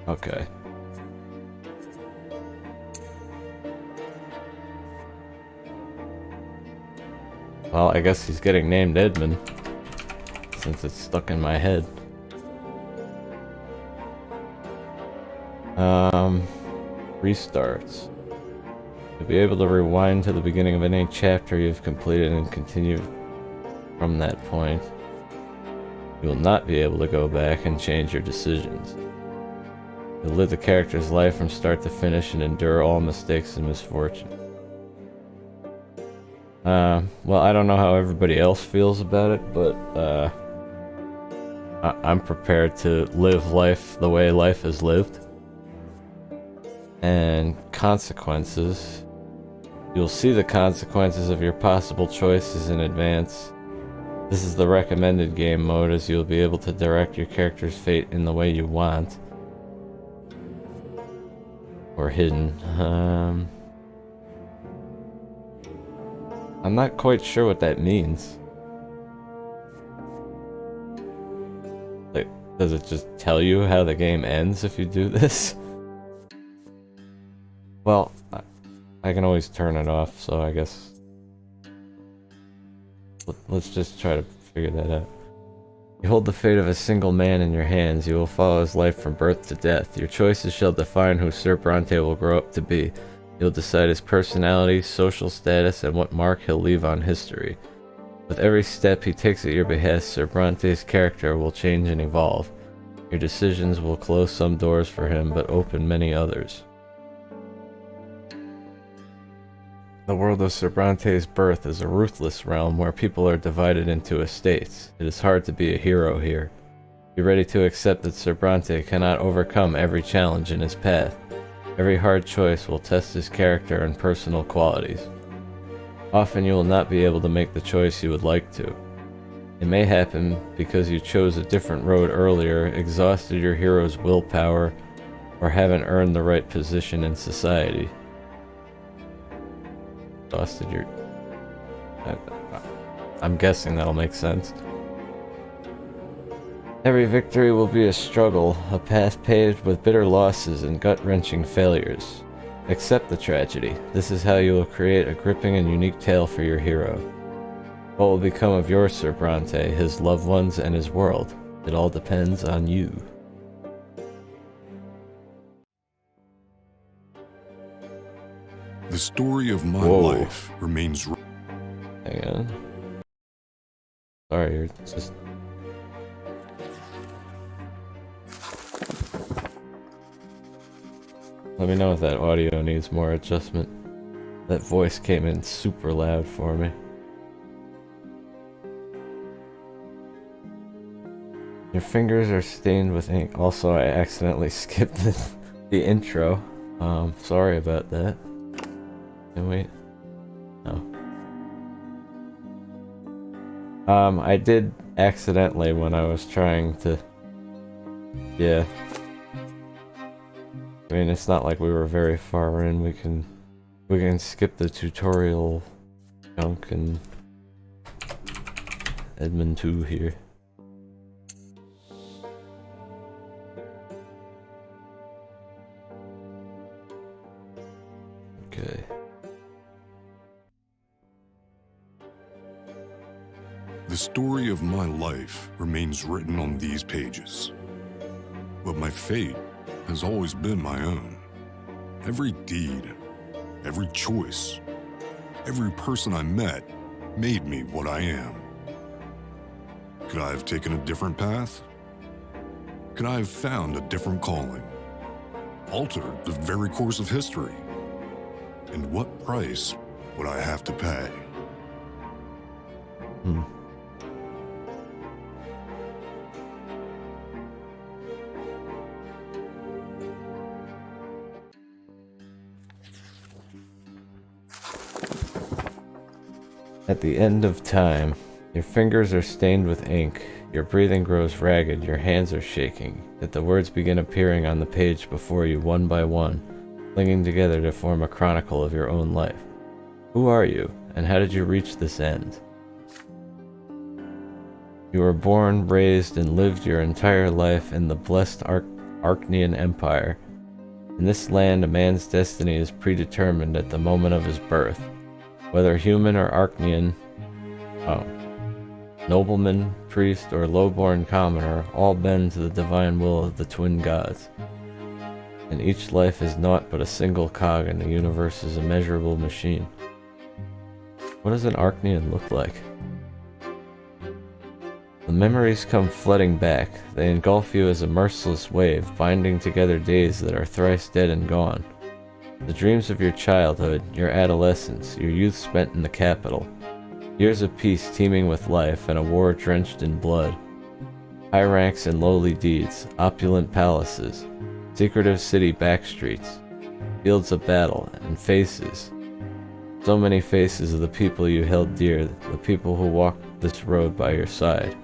Okay. Well, I guess he's getting named Edmund, since it's stuck in my head. Restarts. You'll be able to rewind to the beginning of any chapter you've completed and continue from that point. You will not be able to go back and change your decisions. You'll live the character's life from start to finish and endure all mistakes and misfortune. Well, I don't know how everybody else feels about it, but, I'm prepared to live life the way life is lived. And consequences. You'll see the consequences of your possible choices in advance. This is the recommended game mode, as you'll be able to direct your character's fate in the way you want. Or hidden. I'm not quite sure what that means. Like, does it just tell you how the game ends if you do this? Well, I can always turn it off, so I guess... Let's just try to figure that out. You hold the fate of a single man in your hands. You will follow his life from birth to death. Your choices shall define who Sir Brante will grow up to be. You'll decide his personality, social status, and what mark he'll leave on history. With every step he takes at your behest, Sir Brante's character will change and evolve. Your decisions will close some doors for him, but open many others. The world of Sir Brante's birth is a ruthless realm where people are divided into estates. It is hard to be a hero here. Be ready to accept that Sir Brante cannot overcome every challenge in his path. Every hard choice will test his character and personal qualities. Often you will not be able to make the choice you would like to. It may happen because you chose a different road earlier, exhausted your hero's willpower, or haven't earned the right position in society. Exhausted your... I'm guessing that'll make sense. Every victory will be a struggle, a path paved with bitter losses and gut-wrenching failures. Accept the tragedy. This is how you will create a gripping and unique tale for your hero. What will become of your Sir Brante, his loved ones, and his world? It all depends on you. The story of my life remains... Hang on. Sorry, you're just... Let me know if that audio needs more adjustment. That voice came in super loud for me. Your fingers are stained with ink. Also, I accidentally skipped the intro. Sorry about that. Can we? No. I did accidentally when I was trying to... Yeah. I mean, it's not like we were very far in. We can skip the tutorial junk and Edmund 2 here. Okay. The story of my life remains written on these pages. But my fate has always been my own. Every deed, every choice, every person I met made me what I am. Could I have taken a different path? Could I have found a different calling? Altered the very course of history? And what price would I have to pay? At the end of time, your fingers are stained with ink, your breathing grows ragged, your hands are shaking, yet the words begin appearing on the page before you one by one, clinging together to form a chronicle of your own life. Who are you, and how did you reach this end? You were born, raised, and lived your entire life in the blessed Archnean Empire. In this land, a man's destiny is predetermined at the moment of his birth. Whether human or Archnean, nobleman, priest, or low-born commoner, all bend to the divine will of the twin gods. And each life is naught but a single cog in the universe's immeasurable machine. What does an Archnean look like? The memories come flooding back. They engulf you as a merciless wave, binding together days that are thrice dead and gone. The dreams of your childhood, your adolescence, your youth spent in the capital. Years of peace teeming with life and a war drenched in blood. High ranks and lowly deeds, opulent palaces, secretive city backstreets, fields of battle, and faces. So many faces of the people you held dear, the people who walked this road by your side.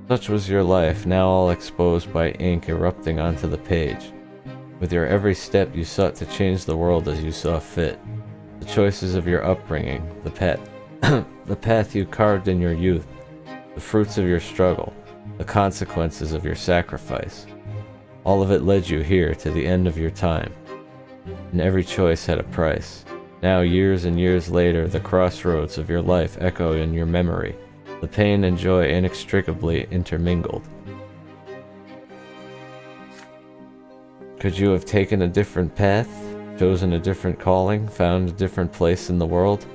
Such was your life, now all exposed by ink erupting onto the page. With your every step you sought to change the world as you saw fit. The choices of your upbringing, the path you carved in your youth, the fruits of your struggle, the consequences of your sacrifice. All of it led you here to the end of your time. And every choice had a price. Now, years and years later, the crossroads of your life echo in your memory, the pain and joy inextricably intermingled. Could you have taken a different path, chosen a different calling, found a different place in the world?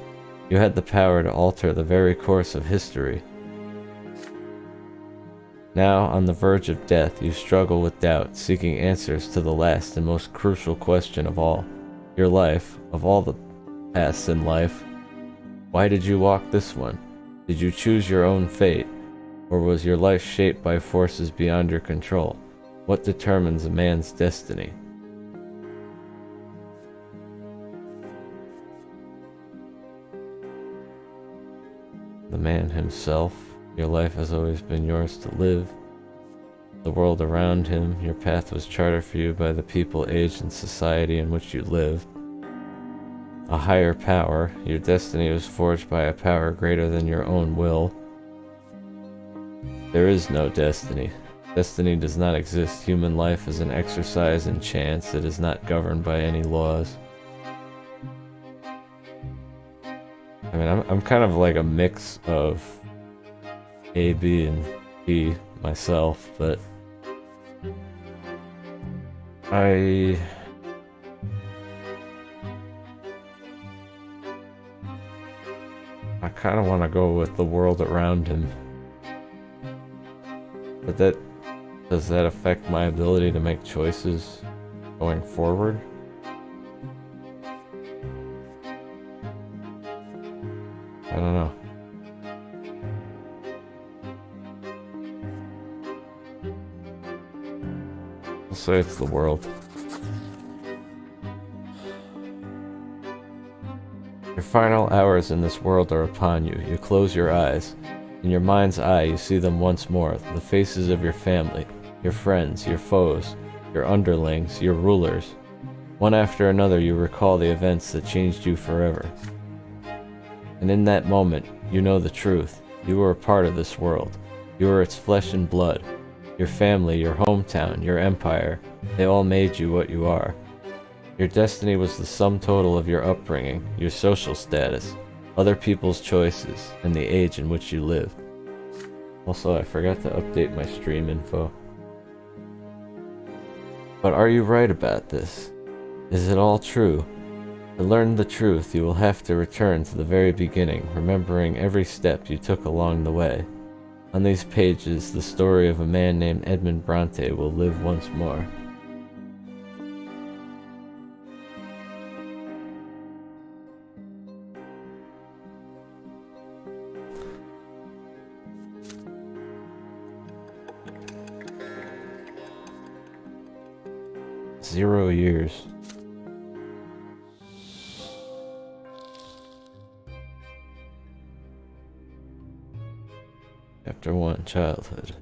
You had the power to alter the very course of history. Now, on the verge of death, you struggle with doubt, seeking answers to the last and most crucial question of all. Your life, of all the paths in life, why did you walk this one? Did you choose your own fate, or was your life shaped by forces beyond your control? What determines a man's destiny? The man himself. Your life has always been yours to live. The world around him, your path was charted for you by the people, age, and society in which you lived. A higher power, your destiny was forged by a power greater than your own will. There is no destiny. Destiny does not exist. Human life is an exercise in chance. It is not governed by any laws. I mean, I'm kind of like a mix of A, B, and B myself, but I kind of want to go with the world around him. But does that affect my ability to make choices going forward? I don't know. I'll say it's the world. Your final hours in this world are upon you. You close your eyes. In your mind's eye, you see them once more, the faces of your family, your friends, your foes, your underlings, your rulers. One after another, you recall the events that changed you forever. And in that moment, you know the truth. You were a part of this world. You were its flesh and blood. Your family, your hometown, your empire, they all made you what you are. Your destiny was the sum total of your upbringing, your social status, other people's choices, and the age in which you lived. Also, I forgot to update my stream info. But are you right about this? Is it all true? To learn the truth, you will have to return to the very beginning, remembering every step you took along the way. On these pages, the story of a man named Edmund Brante will live once more. Zero years. Chapter 1, Childhood.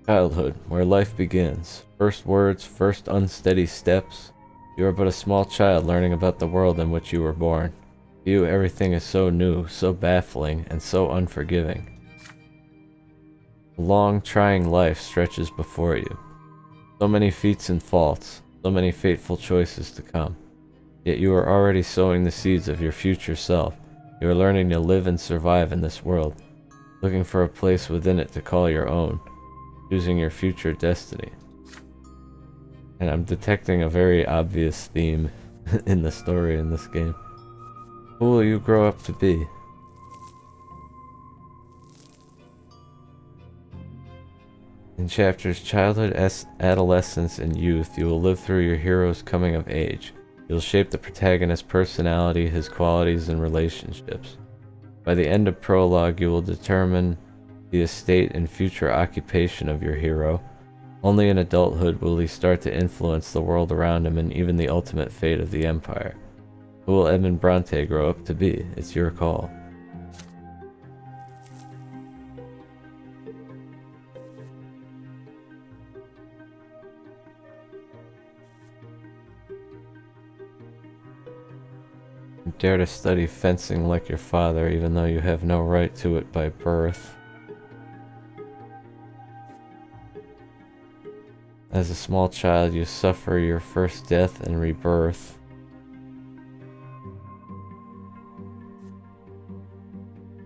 Childhood, where life begins. First words, first unsteady steps. You are but a small child learning about the world in which you were born. To you, everything is so new, so baffling, and so unforgiving. A long, trying life stretches before you. So many feats and faults, so many fateful choices to come. Yet you are already sowing the seeds of your future self. You are learning to live and survive in this world, looking for a place within it to call your own, choosing your future destiny. And I'm detecting a very obvious theme in the story in this game. Who will you grow up to be? In chapters Childhood, Adolescence, and Youth, you will live through your hero's coming of age. You'll shape the protagonist's personality, his qualities, and relationships. By the end of Prologue, you will determine the estate and future occupation of your hero. Only in adulthood will he start to influence the world around him and even the ultimate fate of the Empire. Who will Edmund Brante grow up to be? It's your call. You dare to study fencing like your father, even though you have no right to it by birth. As a small child, you suffer your first death and rebirth.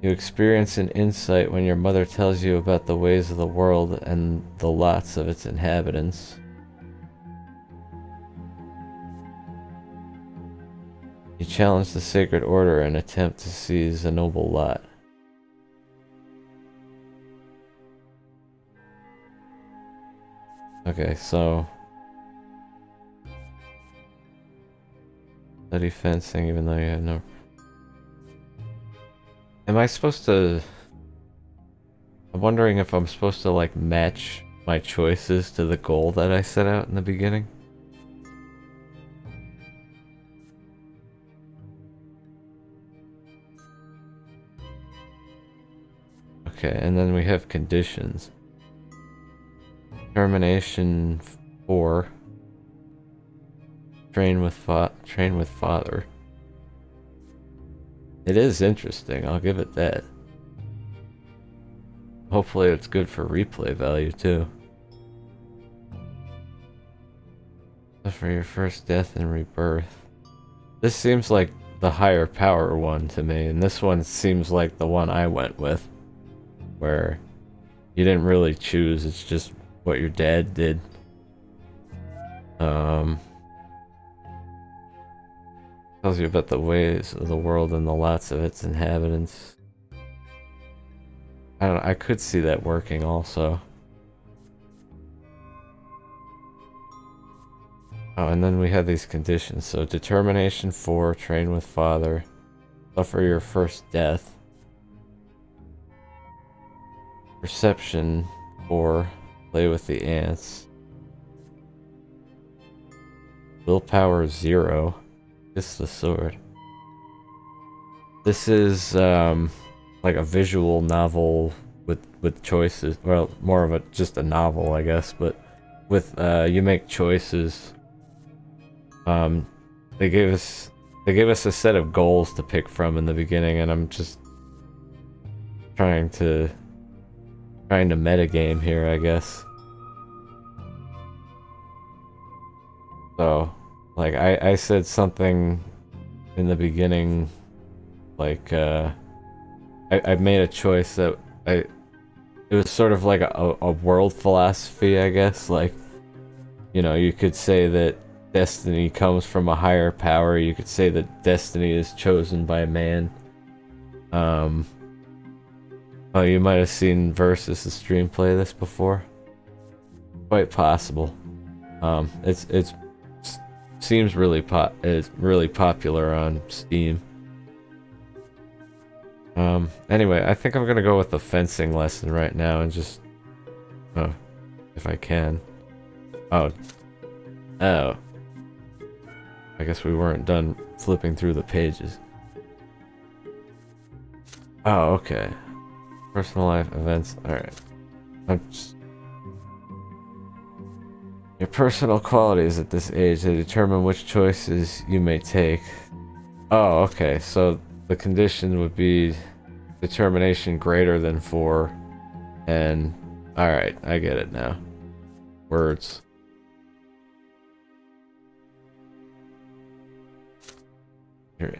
You experience an insight when your mother tells you about the ways of the world and the lots of its inhabitants. You challenge the Sacred Order and attempt to seize a noble lot. Okay, so study fencing even though you have no... Am I supposed to... I'm wondering if I'm supposed to like match my choices to the goal that I set out in the beginning. Okay, and then we have conditions. Determination 4. Train with father. It is interesting, I'll give it that. Hopefully it's good for replay value too. For your first death and rebirth. This seems like the higher power one to me, and this one seems like the one I went with. Where you didn't really choose, it's just what your dad did. Tells you about the ways of the world and the lots of its inhabitants. I don't know, I could see that working also. Oh, and then we have these conditions. So determination 4, train with father, suffer your first death. Perception 4, play with the ants. Willpower 0, kiss the sword. This is like a visual novel with choices. Well, more of a just a novel, I guess, but with you make choices. They gave us a set of goals to pick from in the beginning, and I'm just trying to metagame here, I guess. So, like, I said something in the beginning, like, I made a choice that it was sort of like a world philosophy, I guess. Like, you know, you could say that destiny comes from a higher power. You could say that destiny is chosen by man. Oh, you might have seen Versus the stream play this before. Quite possible. It's seems it's really popular on Steam. Anyway, I think I'm gonna go with the fencing lesson right now and just, if I can. Oh. I guess we weren't done flipping through the pages. Oh, okay. Personal life events. Alright. Your personal qualities at this age, they determine which choices you may take. Oh, okay. So the condition would be determination greater than 4. And alright, I get it now. Words. Your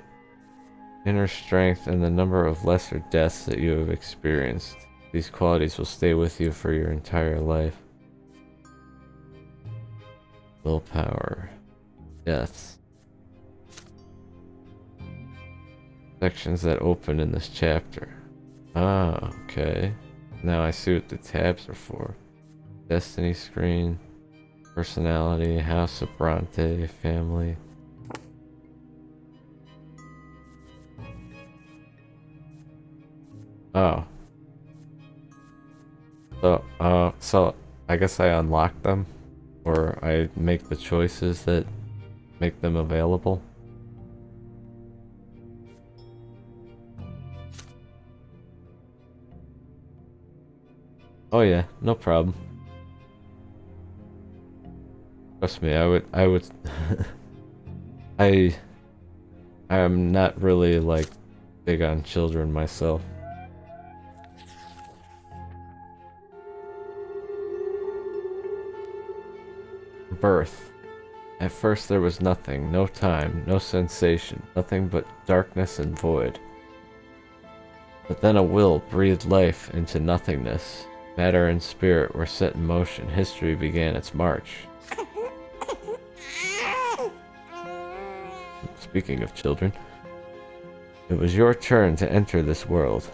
inner strength and the number of lesser deaths that you have experienced. These qualities will stay with you for your entire life. Willpower. Deaths. Sections that open in this chapter. Ah, okay. Now I see what the tabs are for. Destiny screen. Personality. House of Brante. Family. Oh. So I guess I unlock them, or I make the choices that make them available. Oh yeah, no problem. Trust me, I would I am not really like big on children myself. Birth. At first there was nothing, no time, no sensation, nothing but darkness and void. But then a will breathed life into nothingness. Matter and spirit were set in motion. History began its march. Speaking of children, it was your turn to enter this world.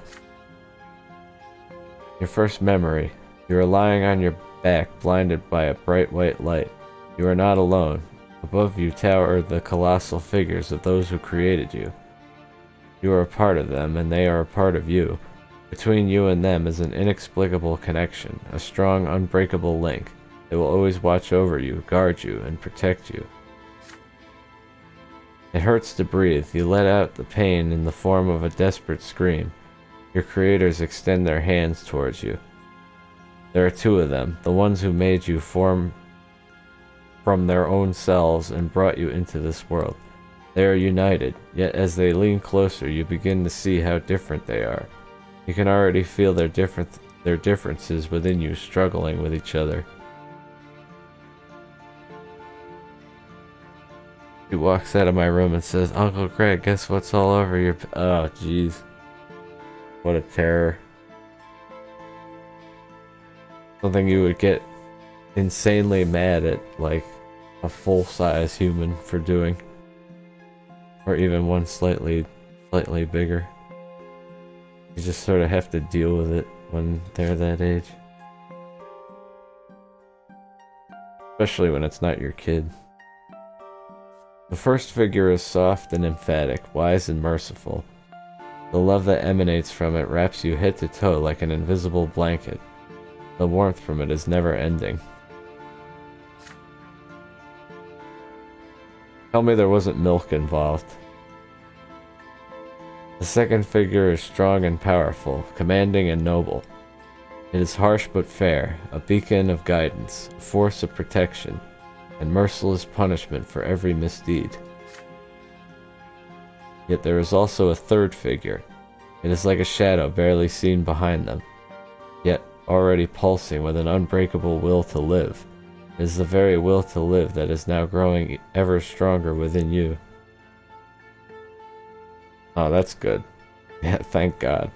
Your first memory. You are lying on your back, blinded by a bright white light. You are not alone. Above you tower the colossal figures of those who created you. You are a part of them, and they are a part of you. Between you and them is an inexplicable connection, a strong, unbreakable link. They will always watch over you, guard you, and protect you. It hurts to breathe. You let out the pain in the form of a desperate scream. Your creators extend their hands towards you. There are 2 of them, the ones who made you form from their own selves and brought you into this world. They are united, yet as they lean closer, you begin to see how different they are. You can already feel their differences within you struggling with each other. He walks out of my room and says, "Uncle Greg, guess what's all over your oh, jeez. What a terror. Something you would get insanely mad at, like, a full-size human for doing. Or even one slightly bigger. You just sort of have to deal with it when they're that age. Especially when it's not your kid. The first figure is soft and emphatic, wise and merciful. The love that emanates from it wraps you head to toe like an invisible blanket. The warmth from it is never ending. Tell me there wasn't milk involved. The second figure is strong and powerful, commanding and noble. It is harsh but fair, a beacon of guidance, a force of protection, and merciless punishment for every misdeed. Yet there is also a third figure. It is like a shadow barely seen behind them, yet already pulsing with an unbreakable will to live. It is the very will to live that is now growing ever stronger within you. Oh, that's good. Yeah, thank God.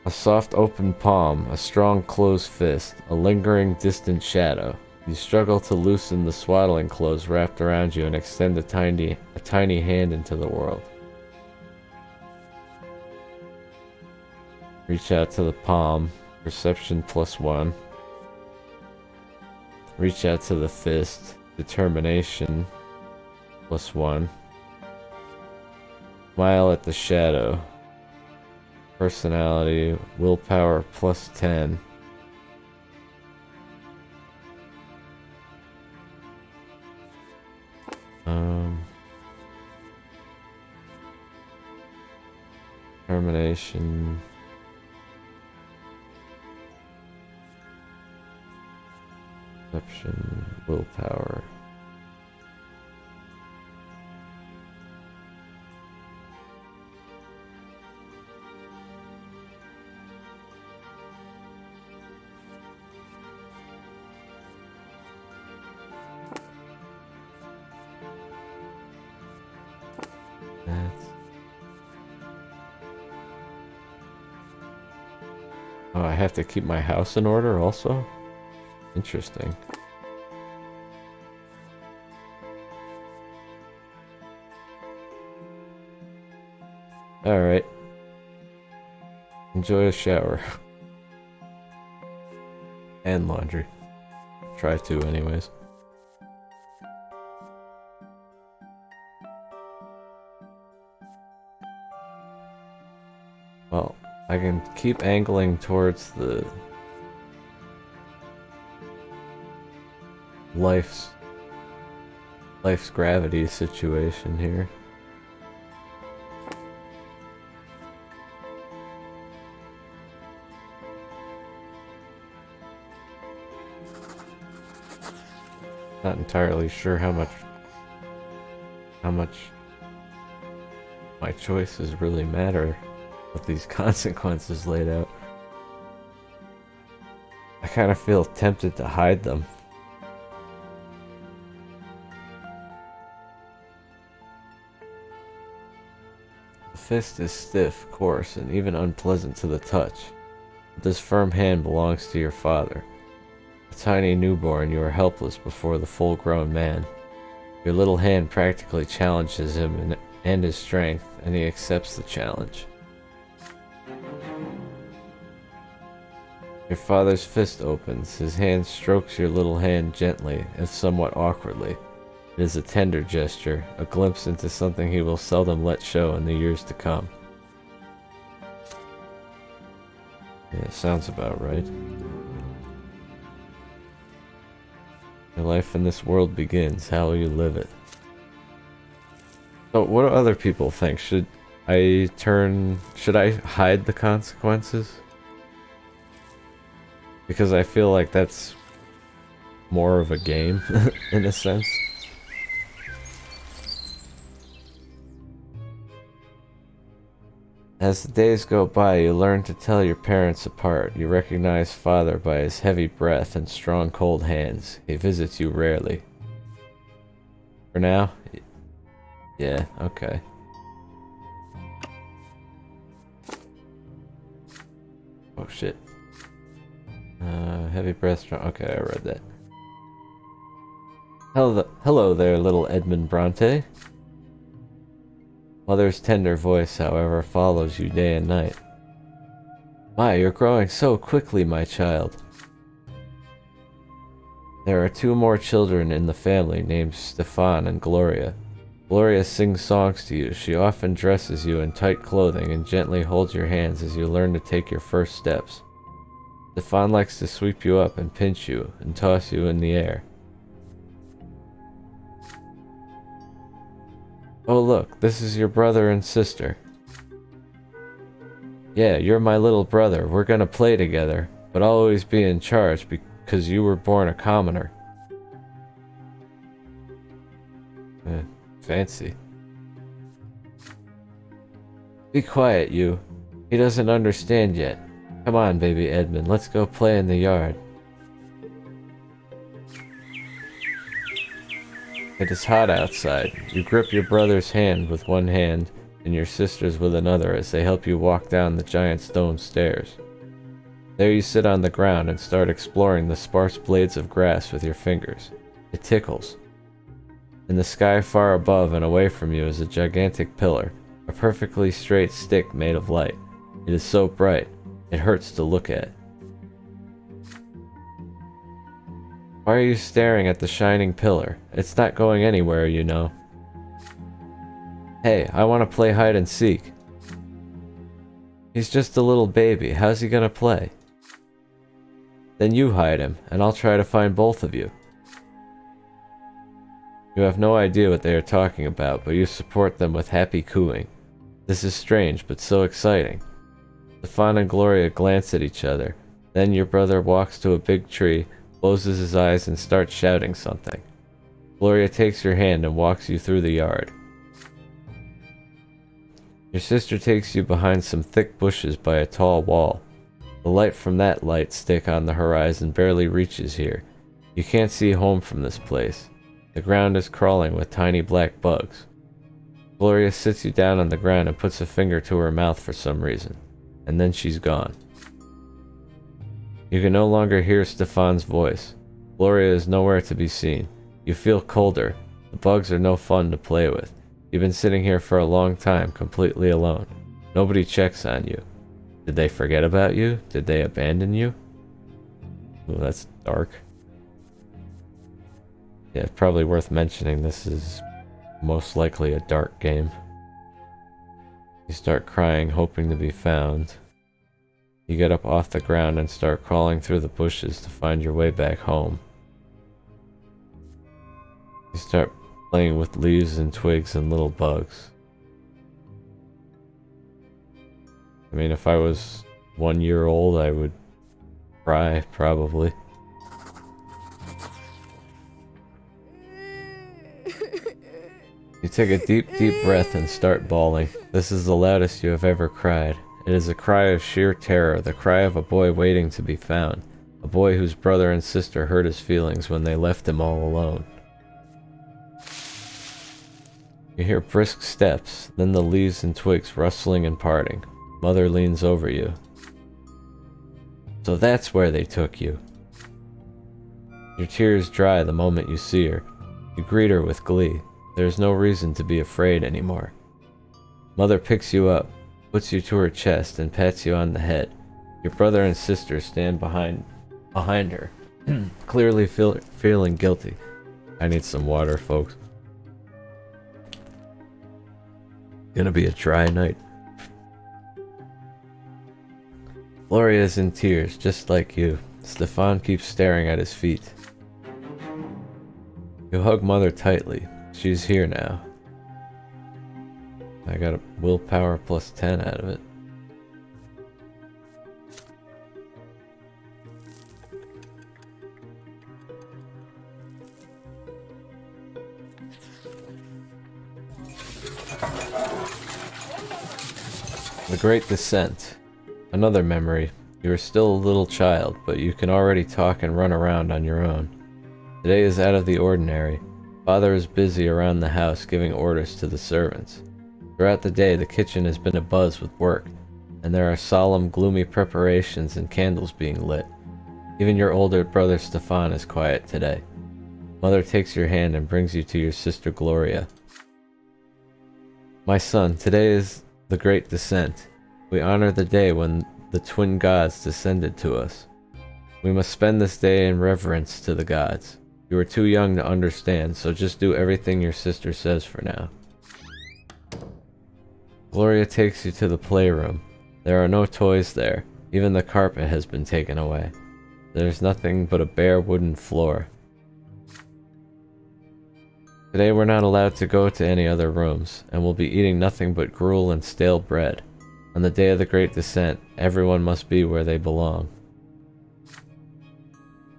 A soft open palm, a strong closed fist, a lingering distant shadow. You struggle to loosen the swaddling clothes wrapped around you and extend a tiny hand into the world. Reach out to the palm, perception +1. Reach out to the fist, determination +1. Smile at the shadow. Personality, willpower +10. Determination. Perception, willpower. Oh, I have to keep my house in order also? Interesting. Alright. Enjoy a shower. And laundry. Try to, anyways. Well, I can keep angling towards the life's gravity situation here. Not entirely sure how much my choices really matter with these consequences laid out. I kind of feel tempted to hide them. The fist is stiff, coarse, and even unpleasant to the touch. But this firm hand belongs to your father. A tiny newborn, you are helpless before the full-grown man. Your little hand practically challenges him and his strength, and he accepts the challenge. Your father's fist opens. His hand strokes your little hand gently, if somewhat awkwardly. It is a tender gesture, a glimpse into something he will seldom let show in the years to come. Yeah, sounds about right. Your life in this world begins. How will you live it? So, what do other people think? Should I hide the consequences? Because I feel like that's more of a game, in a sense. As the days go by, you learn to tell your parents apart. You recognize father by his heavy breath and strong cold hands. He visits you rarely. For now? Yeah, okay. Oh shit. Heavy breath, strong. Okay, I read that. Hello there, little Edmund Brante. Mother's tender voice, however, follows you day and night. My, you're growing so quickly, my child. There are 2 more children in the family named Stefan and Gloria. Gloria sings songs to you. She often dresses you in tight clothing and gently holds your hands as you learn to take your first steps. Stefan likes to sweep you up and pinch you and toss you in the air. Oh look, this is your brother and sister. Yeah, you're my little brother. We're gonna play together, but I'll always be in charge because you were born a commoner. Fancy. Be quiet, you. He doesn't understand yet. Come on, baby Edmund, let's go play in the yard. It is hot outside. You grip your brother's hand with one hand and your sister's with another as they help you walk down the giant stone stairs. There you sit on the ground and start exploring the sparse blades of grass with your fingers. It tickles. In the sky far above and away from you is a gigantic pillar, a perfectly straight stick made of light. It is so bright, it hurts to look at. Why are you staring at the shining pillar? It's not going anywhere, you know. Hey, I want to play hide and seek. He's just a little baby. How's he gonna play? Then you hide him, and I'll try to find both of you. You have no idea what they are talking about, but you support them with happy cooing. This is strange, but so exciting. Stefan and Gloria glance at each other. Then your brother walks to a big tree, closes his eyes, and starts shouting something. Gloria takes your hand and walks you through the yard. Your sister takes you behind some thick bushes by a tall wall. The light from that light stick on the horizon barely reaches here. You can't see home from this place. The ground is crawling with tiny black bugs. Gloria sits you down on the ground and puts a finger to her mouth for some reason. And then she's gone. You can no longer hear Stefan's voice. Gloria is nowhere to be seen. You feel colder. The bugs are no fun to play with. You've been sitting here for a long time, completely alone. Nobody checks on you. Did they forget about you? Did they abandon you? Ooh, that's dark. Yeah, probably worth mentioning this is most likely a dark game. You start crying, hoping to be found. You get up off the ground and start crawling through the bushes to find your way back home. You start playing with leaves and twigs and little bugs. I mean, if I was 1 year old, I would cry, probably. You take a deep, deep breath and start bawling. This is the loudest you have ever cried. It is a cry of sheer terror, the cry of a boy waiting to be found. A boy whose brother and sister hurt his feelings when they left him all alone. You hear brisk steps, then the leaves and twigs rustling and parting. Mother leans over you. So that's where they took you. Your tears dry the moment you see her. You greet her with glee. There's no reason to be afraid anymore. Mother picks you up, puts you to her chest, and pats you on the head. Your brother and sister stand behind her, clearly feeling guilty. I need some water, folks. Gonna be a dry night. Gloria is in tears, just like you. Stefan keeps staring at his feet. You hug Mother tightly. She's here now. I got a willpower plus 10 out of it. The Great Descent. Another memory. You are still a little child, but you can already talk and run around on your own. Today is out of the ordinary. Father is busy around the house giving orders to the servants. Throughout the day, the kitchen has been abuzz with work, and there are solemn, gloomy preparations and candles being lit. Even your older brother Stefan is quiet today. Mother takes your hand and brings you to your sister Gloria. My son, today is the Great Descent. We honor the day when the twin gods descended to us. We must spend this day in reverence to the gods. You are too young to understand, so just do everything your sister says for now. Gloria takes you to the playroom. There are no toys there. Even the carpet has been taken away. There's nothing but a bare wooden floor. Today we're not allowed to go to any other rooms, and we'll be eating nothing but gruel and stale bread. On the day of the Great Descent, everyone must be where they belong.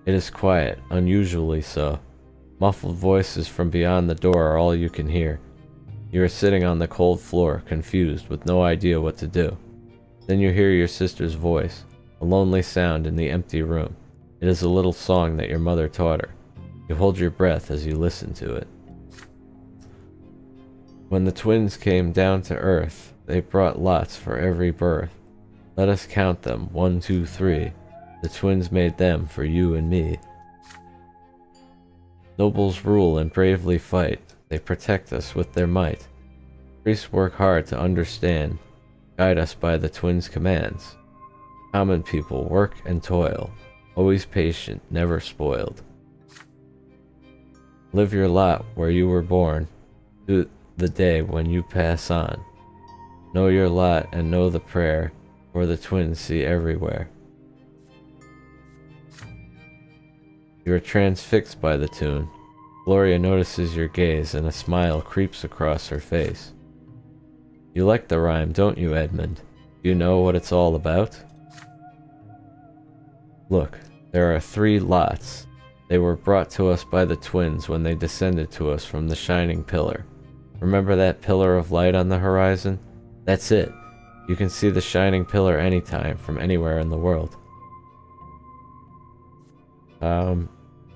It is quiet, unusually so. Muffled voices from beyond the door are all you can hear. You are sitting on the cold floor, confused, with no idea what to do. Then you hear your sister's voice, a lonely sound in the empty room. It is a little song that your mother taught her. You hold your breath as you listen to it. When the twins came down to earth, they brought lots for every birth. Let us count them, 1, 2, 3. The twins made them for you and me. Nobles rule and bravely fight. They protect us with their might. Priests work hard to understand, guide us by the twins' commands. Common people work and toil, always patient, never spoiled. Live your lot where you were born, to the day when you pass on. Know your lot and know the prayer, for the twins see everywhere. You are transfixed by the tune. Gloria notices your gaze and a smile creeps across her face. You like the rhyme, don't you, Edmund? Do you know what it's all about? Look, there are 3 lots. They were brought to us by the twins when they descended to us from the shining pillar. Remember that pillar of light on the horizon? That's it. You can see the shining pillar anytime, from anywhere in the world.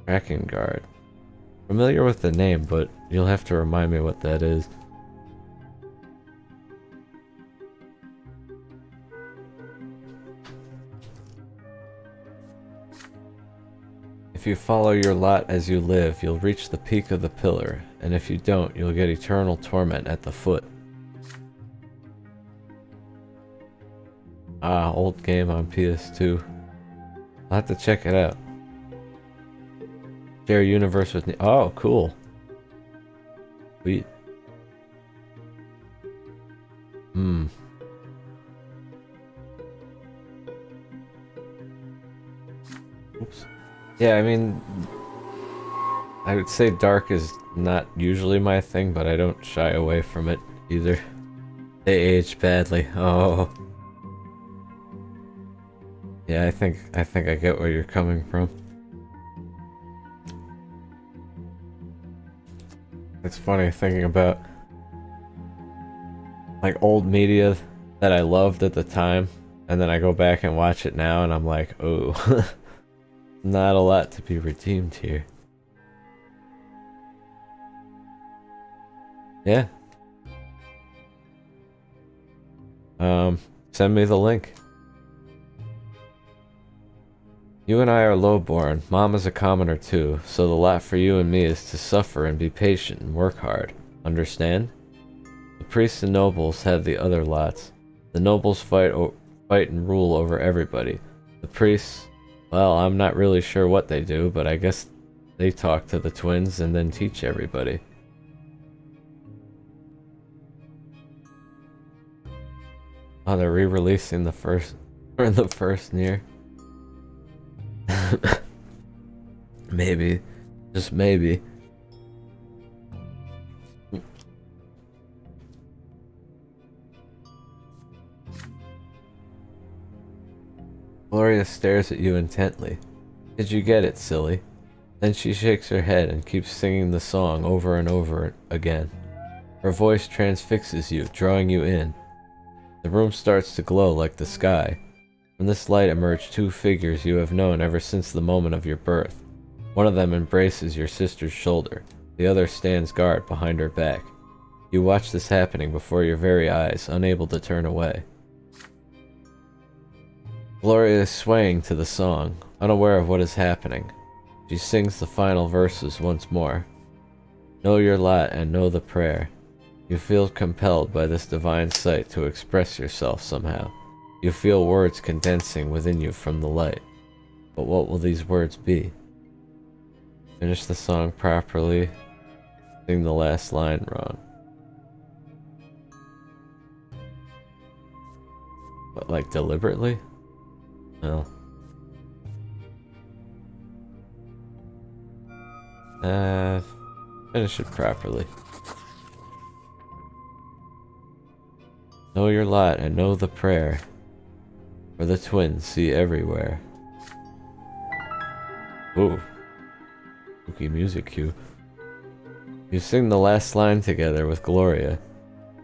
Tracking guard. Familiar with the name, but you'll have to remind me what that is. If you follow your lot as you live, you'll reach the peak of the pillar, and if you don't, you'll get eternal torment at the foot. Ah, old game on PS2. I'll have to check it out. Share universe with me. Oh, cool. Sweet. Oops. Yeah, I mean, I would say dark is not usually my thing, but I don't shy away from it either. They age badly. Oh. Yeah, I think I get where you're coming from. It's funny thinking about like old media that I loved at the time, and then I go back and watch it now and I'm like, oh, not a lot to be redeemed here. Yeah. Send me the link. You and I are lowborn. Mom is a commoner too, so the lot for you and me is to suffer and be patient and work hard. Understand? The priests and nobles have the other lots. The nobles fight and rule over everybody. The priests, well, I'm not really sure what they do, but I guess they talk to the twins and then teach everybody. Oh, they're re-releasing the first Nier. Maybe. Just maybe. Gloria stares at you intently. Did you get it, silly? Then she shakes her head and keeps singing the song over and over again. Her voice transfixes you, drawing you in. The room starts to glow like the sky. From this light emerge two figures you have known ever since the moment of your birth. One of them embraces your sister's shoulder. The other stands guard behind her back. You watch this happening before your very eyes, unable to turn away. Gloria is swaying to the song, unaware of what is happening. She sings the final verses once more. Know your lot and know the prayer. You feel compelled by this divine sight to express yourself somehow. You feel words condensing within you from the light. But what will these words be? Finish the song properly. Sing the last line wrong. What, like deliberately? No. Finish it properly. Know your lot and know the prayer. For the twins see everywhere. Ooh. Spooky music cue. You sing the last line together with Gloria.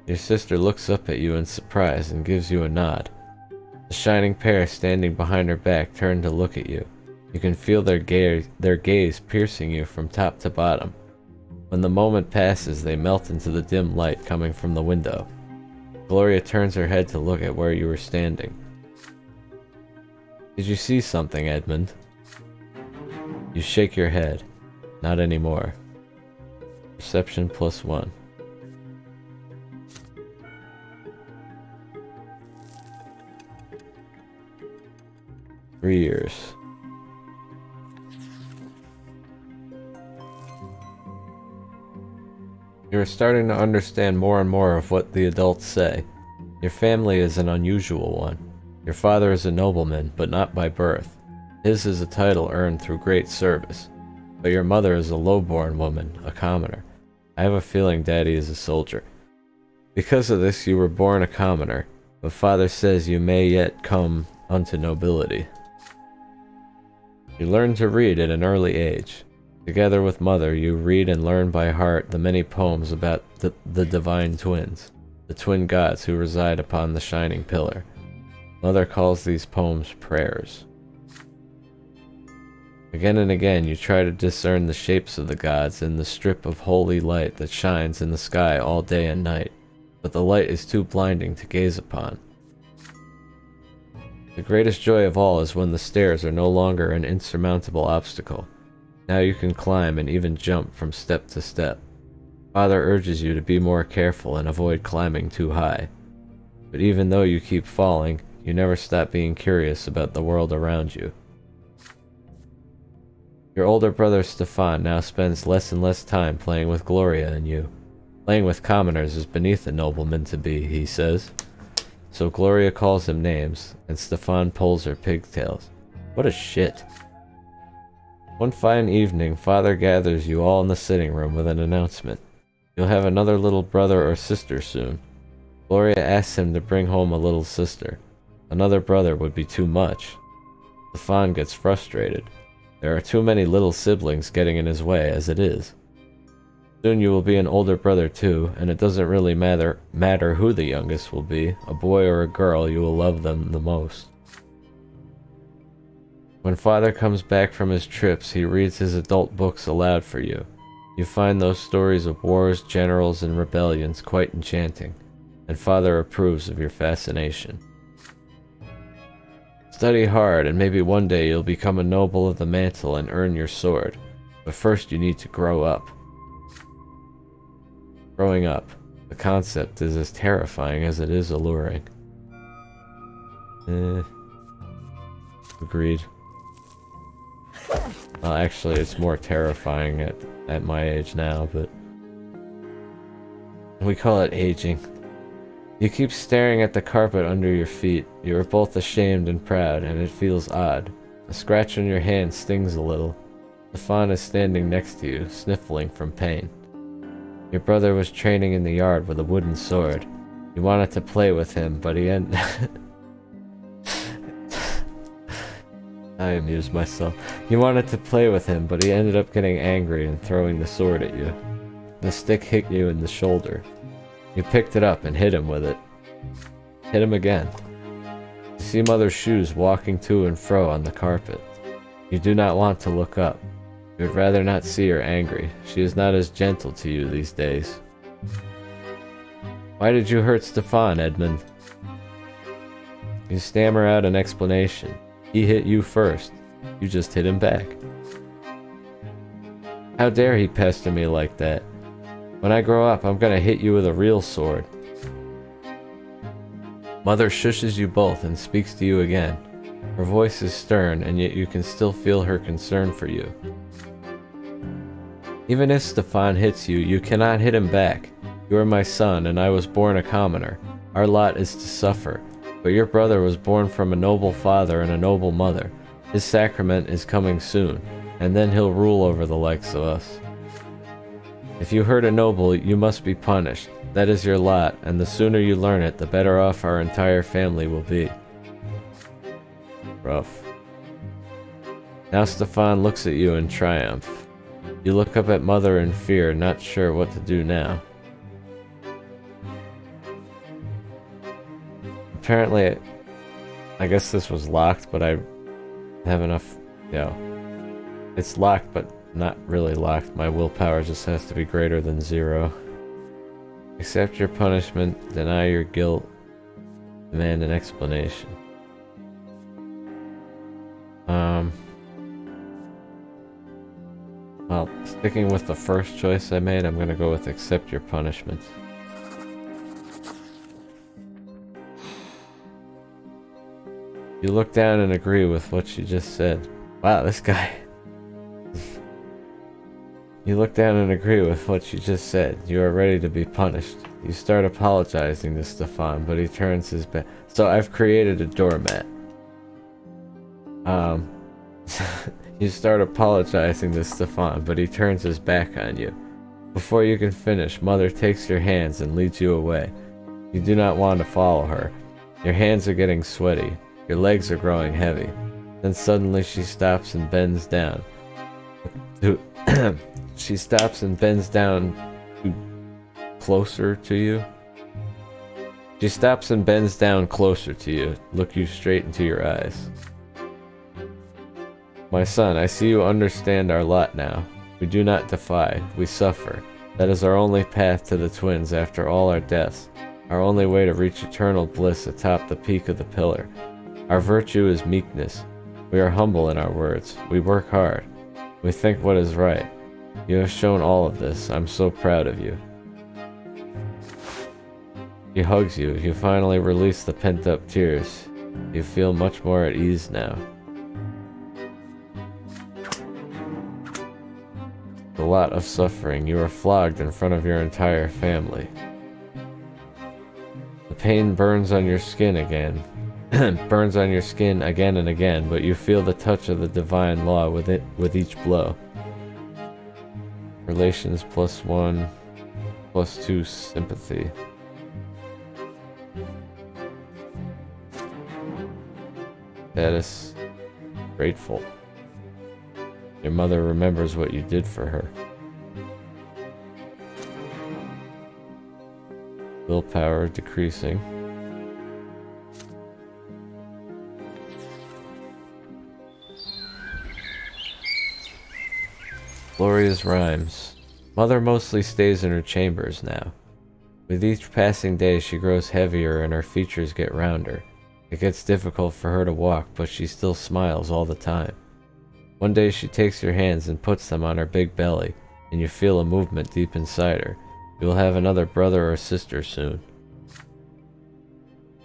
Your sister looks up at you in surprise and gives you a nod. The shining pair standing behind her back turn to look at you. You can feel their gaze piercing you from top to bottom. When the moment passes, they melt into the dim light coming from the window. Gloria turns her head to look at where you were standing. Did you see something, Edmund? You shake your head. Not anymore. Perception +1. Three years. You are starting to understand more and more of what the adults say. Your family is an unusual one. Your father is a nobleman, but not by birth. His is a title earned through great service. But your mother is a low-born woman, a commoner. I have a feeling Daddy is a soldier. Because of this, you were born a commoner, but Father says you may yet come unto nobility. You learn to read at an early age. Together with Mother, you read and learn by heart the many poems about the divine twins, the twin gods who reside upon the shining pillar. Mother calls these poems prayers. Again and again you try to discern the shapes of the gods in the strip of holy light that shines in the sky all day and night, but the light is too blinding to gaze upon. The greatest joy of all is when the stairs are no longer an insurmountable obstacle. Now you can climb and even jump from step to step. Father urges you to be more careful and avoid climbing too high. But even though you keep falling, you never stop being curious about the world around you. Your older brother Stefan now spends less and less time playing with Gloria and you. Playing with commoners is beneath a nobleman to be, he says. So Gloria calls him names, and Stefan pulls her pigtails. What a shit. One fine evening, Father gathers you all in the sitting room with an announcement. You'll have another little brother or sister soon. Gloria asks him to bring home a little sister. Another brother would be too much. Stefan gets frustrated. There are too many little siblings getting in his way as it is. Soon you will be an older brother too, and it doesn't really matter who the youngest will be, a boy or a girl, you will love them the most. When Father comes back from his trips, he reads his adult books aloud for you. You find those stories of wars, generals, and rebellions quite enchanting, and Father approves of your fascination. Study hard, and maybe one day you'll become a noble of the mantle and earn your sword. But first you need to grow up. Growing up. The concept is as terrifying as it is alluring. Agreed. Well, actually, it's more terrifying at my age now, but... we call it aging. You keep staring at the carpet under your feet. You are both ashamed and proud, and it feels odd. A scratch on your hand stings a little. Stefan is standing next to you, sniffling from pain. Your brother was training in the yard with a wooden sword. You wanted to play with him, but he ended... I amuse myself. You wanted to play with him, but he ended up getting angry and throwing the sword at you. The stick hit you in the shoulder. You picked it up and hit him with it. Hit him again. You see Mother's shoes walking to and fro on the carpet. You do not want to look up. You would rather not see her angry. She is not as gentle to you these days. Why did you hurt Stefan, Edmund? You stammer out an explanation. He hit you first. You just hit him back. How dare he pester me like that? When I grow up, I'm gonna hit you with a real sword. Mother shushes you both and speaks to you again. Her voice is stern, and yet you can still feel her concern for you. Even if Stefan hits you, you cannot hit him back. You are my son, and I was born a commoner. Our lot is to suffer. But your brother was born from a noble father and a noble mother. His sacrament is coming soon, and then he'll rule over the likes of us. If you hurt a noble, you must be punished. That is your lot, and the sooner you learn it, the better off our entire family will be. Rough. Now Stefan looks at you in triumph. You look up at Mother in fear, not sure what to do now. Apparently, I guess this was locked, but I have enough, it's locked, but not really locked. My willpower just has to be greater than 0. Accept your punishment, deny your guilt, demand an explanation. Well, sticking with the first choice I made, I'm gonna go with accept your punishment. You look down and agree with what she just said. Wow, this guy. You look down and agree with what she just said. You are ready to be punished. You start apologizing to Stefan, but he turns his back. So I've created a doormat. You start apologizing to Stefan, but he turns his back on you. Before you can finish, Mother takes your hands and leads you away. You do not want to follow her. Your hands are getting sweaty. Your legs are growing heavy. Then suddenly she stops and bends down. She stops and bends down closer to you. She stops and bends down closer to you, look you straight into your eyes. My son, I see you understand our lot now. We do not defy, we suffer. That is our only path to the twins after all our deaths. Our only way to reach eternal bliss atop the peak of the pillar. Our virtue is meekness. We are humble in our words. We work hard. We think what is right. You have shown all of this. I'm so proud of you. He hugs you. You finally release the pent-up tears. You feel much more at ease now. A lot of suffering. You are flogged in front of your entire family. The pain burns on your skin again. Burns on your skin again and again, but you feel the touch of the divine law with each blow. Relations +1, +2 sympathy. Status grateful. Your mother remembers what you did for her. Willpower decreasing. Gloria's rhymes. Mother mostly stays in her chambers now. With each passing day she grows heavier and her features get rounder. It gets difficult for her to walk, but she still smiles all the time. One day she takes your hands and puts them on her big belly, and you feel a movement deep inside her. You will have another brother or sister soon.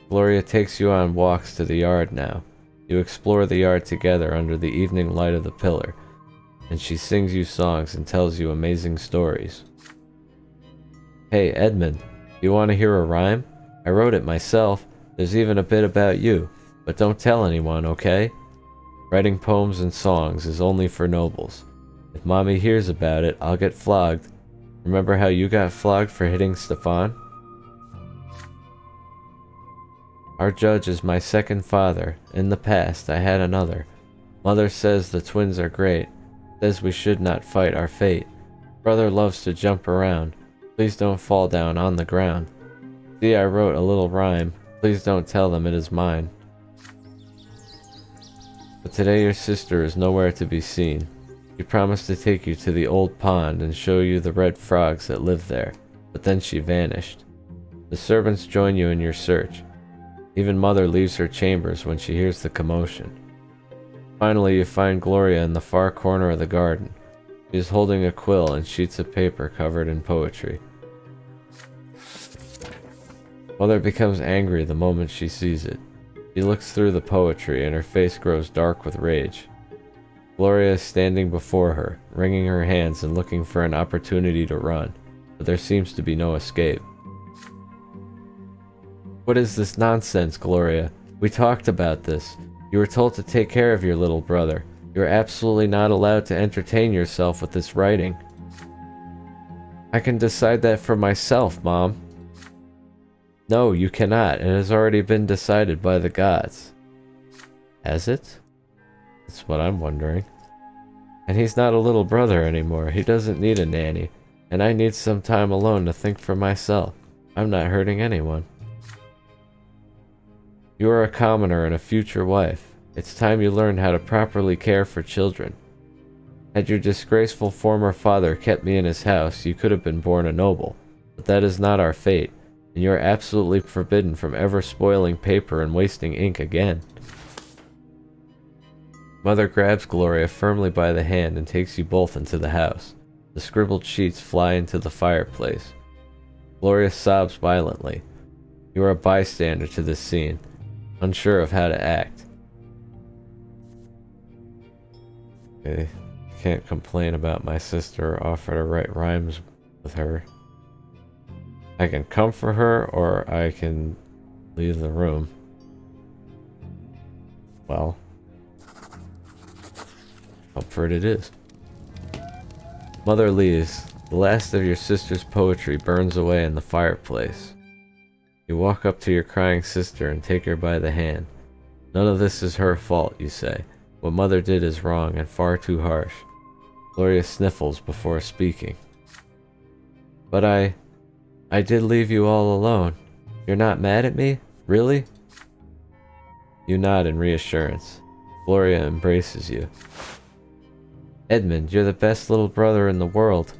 Gloria takes you on walks to the yard now. You explore the yard together under the evening light of the pillar, and she sings you songs and tells you amazing stories. Hey, Edmund, you want to hear a rhyme? I wrote it myself. There's even a bit about you, but don't tell anyone, okay? Writing poems and songs is only for nobles. If Mommy hears about it, I'll get flogged. Remember how you got flogged for hitting Stefan? Our judge is my second father. In the past, I had another. Mother says the twins are great. Says we should not fight our fate. Brother loves to jump around. Please don't fall down on the ground. See, I wrote a little rhyme. Please don't tell them it is mine. But today your sister is nowhere to be seen. She promised to take you to the old pond and show you the red frogs that live there, but then she vanished. The servants join you in your search. Even Mother leaves her chambers when she hears the commotion. Finally, you find Gloria in the far corner of the garden. She is holding a quill and sheets of paper covered in poetry. Mother becomes angry the moment she sees it. She looks through the poetry and her face grows dark with rage. Gloria is standing before her, wringing her hands and looking for an opportunity to run, but there seems to be no escape. What is this nonsense, Gloria? We talked about this. You were told to take care of your little brother. You are absolutely not allowed to entertain yourself with this writing. I can decide that for myself, Mom. No, you cannot. It has already been decided by the gods. Has it? That's what I'm wondering. And he's not a little brother anymore. He doesn't need a nanny. And I need some time alone to think for myself. I'm not hurting anyone. You are a commoner and a future wife. It's time you learned how to properly care for children. Had your disgraceful former father kept me in his house, you could have been born a noble. But that is not our fate. And you are absolutely forbidden from ever spoiling paper and wasting ink again. Mother grabs Gloria firmly by the hand and takes you both into the house. The scribbled sheets fly into the fireplace. Gloria sobs violently. You are a bystander to this scene, unsure of how to act. Okay, can't complain about my sister or offer to write rhymes with her. I can comfort her, or I can leave the room. Well, comfort it is. Mother leaves. The last of your sister's poetry burns away in the fireplace. You walk up to your crying sister and take her by the hand. None of this is her fault, you say. What Mother did is wrong and far too harsh. Gloria sniffles before speaking. But I did leave you all alone. You're not mad at me? Really? You nod in reassurance. Gloria embraces you. Edmund, you're the best little brother in the world.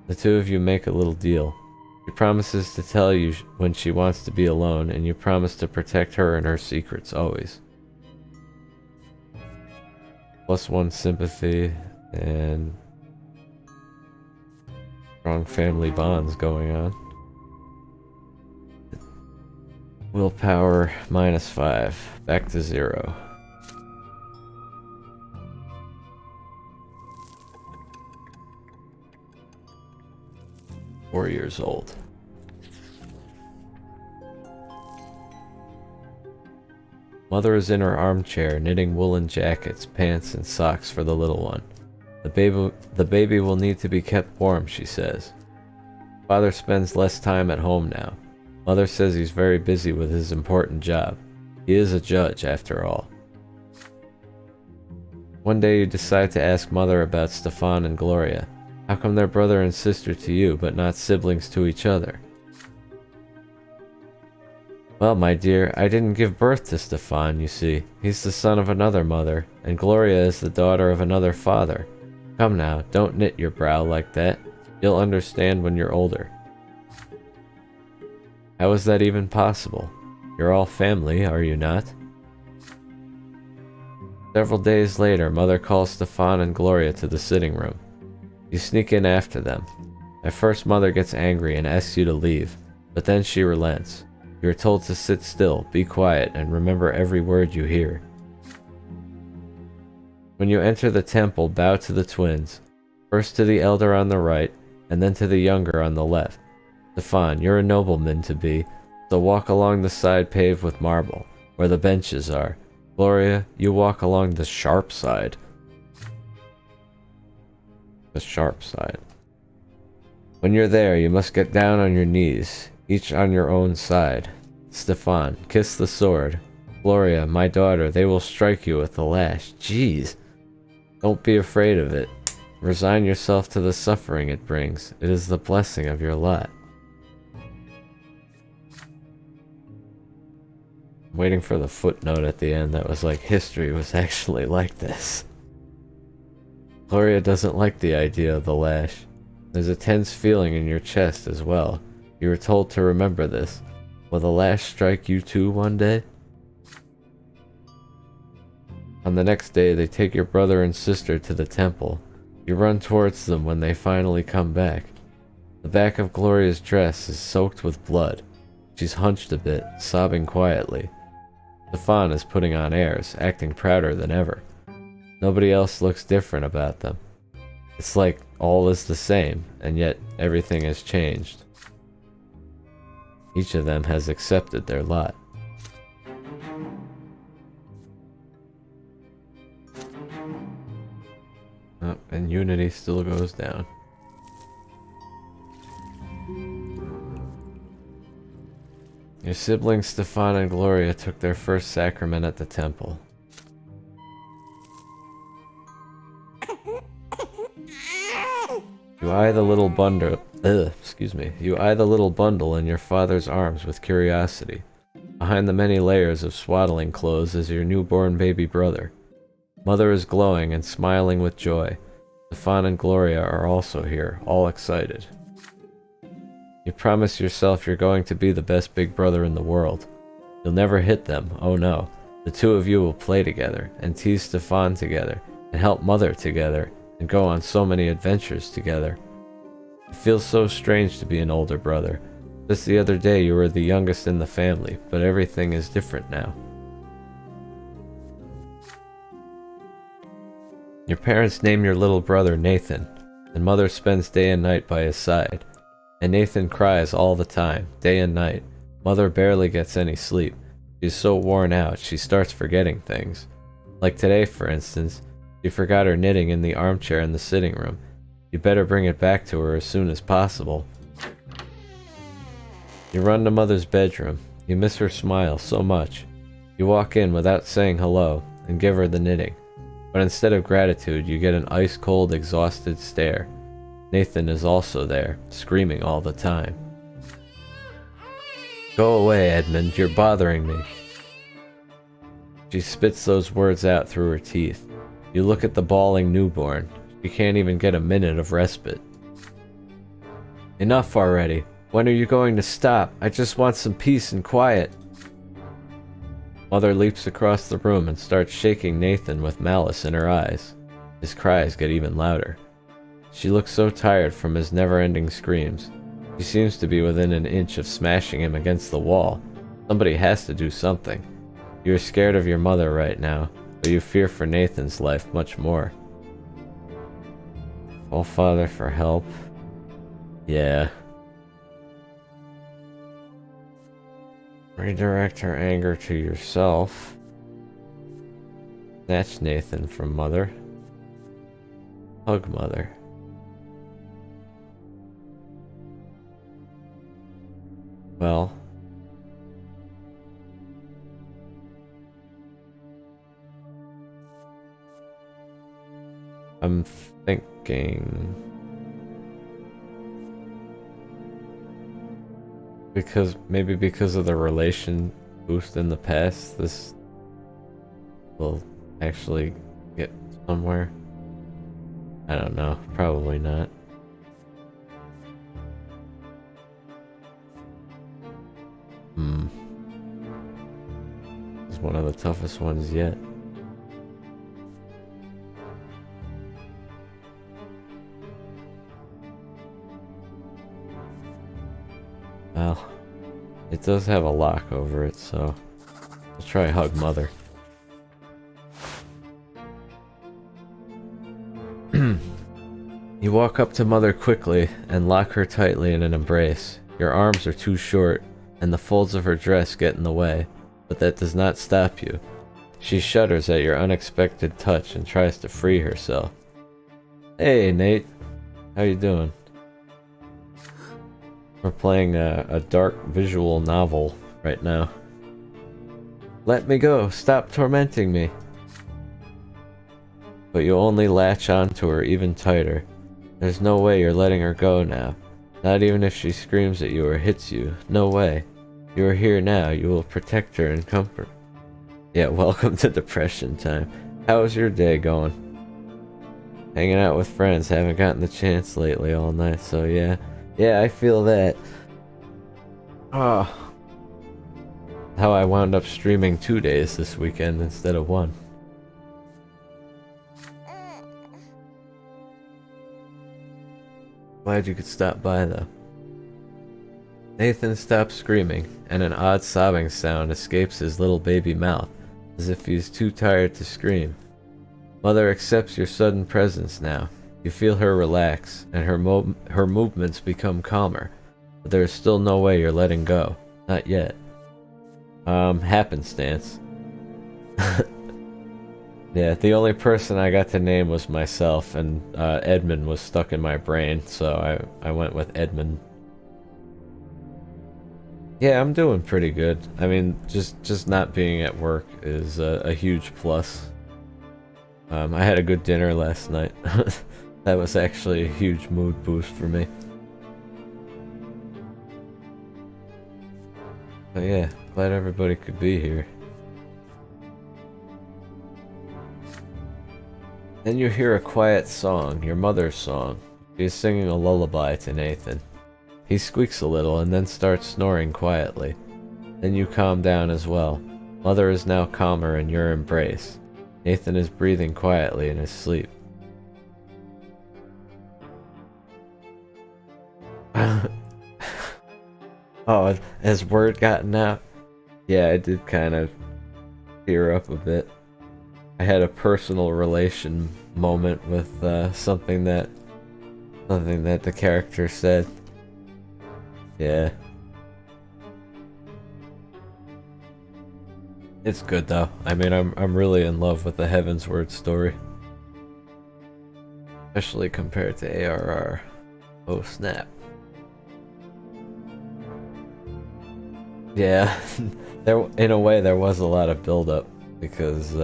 The two of you make a little deal. She promises to tell you when she wants to be alone, and you promise to protect her and her secrets always. +1 sympathy, and strong family bonds going on. Willpower -5, back to 0. Four years old. Mother is in her armchair, knitting woolen jackets, pants, and socks for the little one. The baby will need to be kept warm, she says. Father spends less time at home now. Mother says he's very busy with his important job. He is a judge, after all. One day you decide to ask Mother about Stefan and Gloria. How come they're brother and sister to you, but not siblings to each other? Well, my dear, I didn't give birth to Stefan, you see. He's the son of another mother, and Gloria is the daughter of another father. Come now, don't knit your brow like that. You'll understand when you're older. How is that even possible? You're all family, are you not? Several days later, Mother calls Stefan and Gloria to the sitting room. You sneak in after them. At first, Mother gets angry and asks you to leave, but then she relents. You are told to sit still, be quiet, and remember every word you hear. When you enter the temple, bow to the twins, first to the elder on the right, and then to the younger on the left. Stefan, you're a nobleman to be, so walk along the side paved with marble, where the benches are. Gloria, you walk along the sharp side. The sharp side. When you're there, you must get down on your knees, each on your own side. Stefan, kiss the sword. Gloria, my daughter, they will strike you with the lash. Jeez. Don't be afraid of it. Resign yourself to the suffering it brings. It is the blessing of your lot. I'm waiting for the footnote at the end that was like, history was actually like this. Gloria doesn't like the idea of the lash. There's a tense feeling in your chest as well. You were told to remember this. Will the lash strike you too one day? On the next day, they take your brother and sister to the temple. You run towards them when they finally come back. The back of Gloria's dress is soaked with blood. She's hunched a bit, sobbing quietly. Stefan is putting on airs, acting prouder than ever. Nobody else looks different about them. It's like all is the same, and yet everything has changed. Each of them has accepted their lot. Oh, and unity still goes down. Your siblings Stefan and Gloria took their first sacrament at the temple. You eye the little bundle. You eye the little bundle in your father's arms with curiosity. Behind the many layers of swaddling clothes is your newborn baby brother. Mother is glowing and smiling with joy. Stefan and Gloria are also here, all excited. You promise yourself you're going to be the best big brother in the world. You'll never hit them, oh no. The two of you will play together, and tease Stefan together, and help Mother together, and go on so many adventures together. It feels so strange to be an older brother. Just the other day you were the youngest in the family, but everything is different now. Your parents name your little brother Nathan, and Mother spends day and night by his side. And Nathan cries all the time, day and night. Mother barely gets any sleep. She's so worn out, she starts forgetting things. Like today, for instance, she forgot her knitting in the armchair in the sitting room. You better bring it back to her as soon as possible. You run to Mother's bedroom. You miss her smile so much. You walk in without saying hello, and give her the knitting. But instead of gratitude, you get an ice-cold, exhausted stare. Nathan is also there, screaming all the time. Go away, Edmund, you're bothering me. She spits those words out through her teeth. You look at the bawling newborn. She can't even get a minute of respite. Enough already. When are you going to stop? I just want some peace and quiet. Mother leaps across the room and starts shaking Nathan with malice in her eyes. His cries get even louder. She looks so tired from his never-ending screams. She seems to be within an inch of smashing him against the wall. Somebody has to do something. You are scared of your mother right now, but you fear for Nathan's life much more. Call Father for help. Yeah. Redirect her anger to yourself. Snatch Nathan from Mother. Hug Mother. Well. I'm thinking... Maybe because of the relation boost in the past, this will actually get somewhere. I don't know. Probably not. It's one of the toughest ones yet. Well, it does have a lock over it, so I'll try Hug Mother. You walk up to Mother quickly and lock her tightly in an embrace. Your arms are too short, and the folds of her dress get in the way, but that does not stop you. She shudders at your unexpected touch and tries to free herself. Hey, Nate. How you doing? We're playing a dark visual novel right now. Let me go! Stop tormenting me! But you only latch onto her even tighter. There's no way you're letting her go now. Not even if she screams at you or hits you. No way. You are here now. You will protect her and comfort. Yeah, welcome to depression time. How's your day going? Hanging out with friends. Haven't gotten the chance lately all night, so yeah. Yeah, I feel that. Oh. How I wound up streaming 2 days this weekend instead of 1. Glad you could stop by, though. Nathan stops screaming, and an odd sobbing sound escapes his little baby mouth, as if he's too tired to scream. Mother accepts your sudden presence now. You feel her relax, and her movements become calmer, but there is still no way you're letting go. Not yet. Happenstance. Yeah, the only person I got to name was myself, and Edmund was stuck in my brain, so I went with Edmund. Yeah, I'm doing pretty good. I mean, just not being at work is a huge plus. I had a good dinner last night. That was actually a huge mood boost for me. But yeah, glad everybody could be here. Then you hear a quiet song, your mother's song. She is singing a lullaby to Nathan. He squeaks a little and then starts snoring quietly. Then you calm down as well. Mother is now calmer in your embrace. Nathan is breathing quietly in his sleep. Oh, has word gotten out? Yeah, I did kind of tear up a bit. I had a personal relation moment with something that the character said. Yeah. It's good though. I mean, I'm really in love with the Heavensward story. Especially compared to ARR. Oh snap. Yeah, in a way there was a lot of build-up because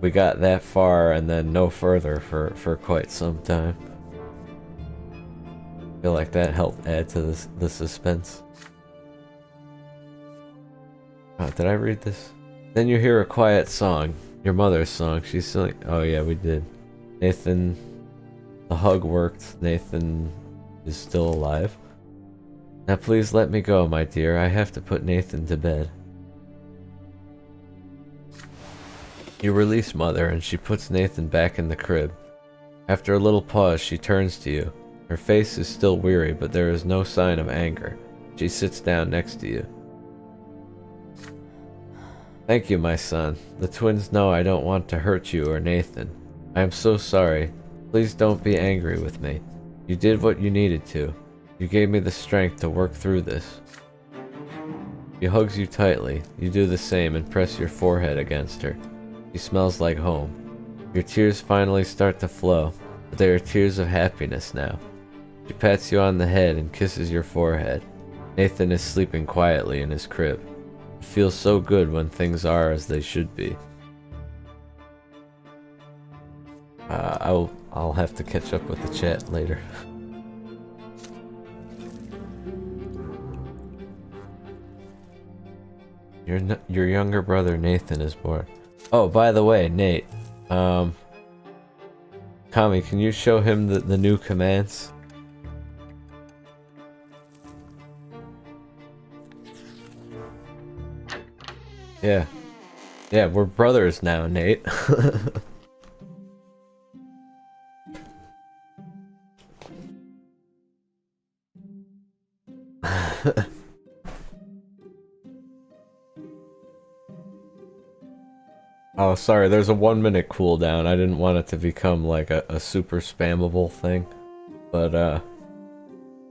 we got that far and then no further for quite some time. I feel like that helped add to the suspense. Oh, did I read this? Then you hear a quiet song, your mother's song. She's singing. Oh yeah, we did. Nathan, the hug worked. Nathan is still alive. Now please let me go, my dear. I have to put Nathan to bed. You release Mother, and she puts Nathan back in the crib. After a little pause, she turns to you. Her face is still weary, but there is no sign of anger. She sits down next to you. Thank you, my son. The twins know I don't want to hurt you or Nathan. I am so sorry. Please don't be angry with me. You did what you needed to. You gave me the strength to work through this. She hugs you tightly. You do the same and press your forehead against her. She smells like home. Your tears finally start to flow, but they are tears of happiness now. She pats you on the head and kisses your forehead. Nathan is sleeping quietly in his crib. It feels so good when things are as they should be. I'll have to catch up with the chat later. Your younger brother Nathan is born. Oh, by the way, Nate. Kami, can you show him the new commands? Yeah. Yeah, we're brothers now, Nate. Oh, sorry, there's a 1-minute cooldown. I didn't want it to become like a super spammable thing. But,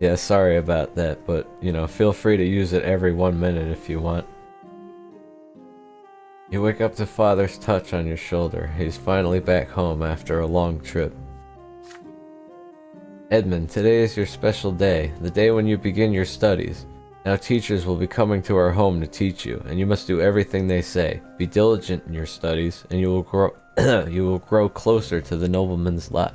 yeah, sorry about that. But, you know, feel free to use it every 1 minute if you want. You wake up to Father's touch on your shoulder. He's finally back home after a long trip. Edmund, today is your special day, the day when you begin your studies. Now teachers will be coming to our home to teach you, and you must do everything they say. Be diligent in your studies, and you will grow you will grow closer to the nobleman's lot.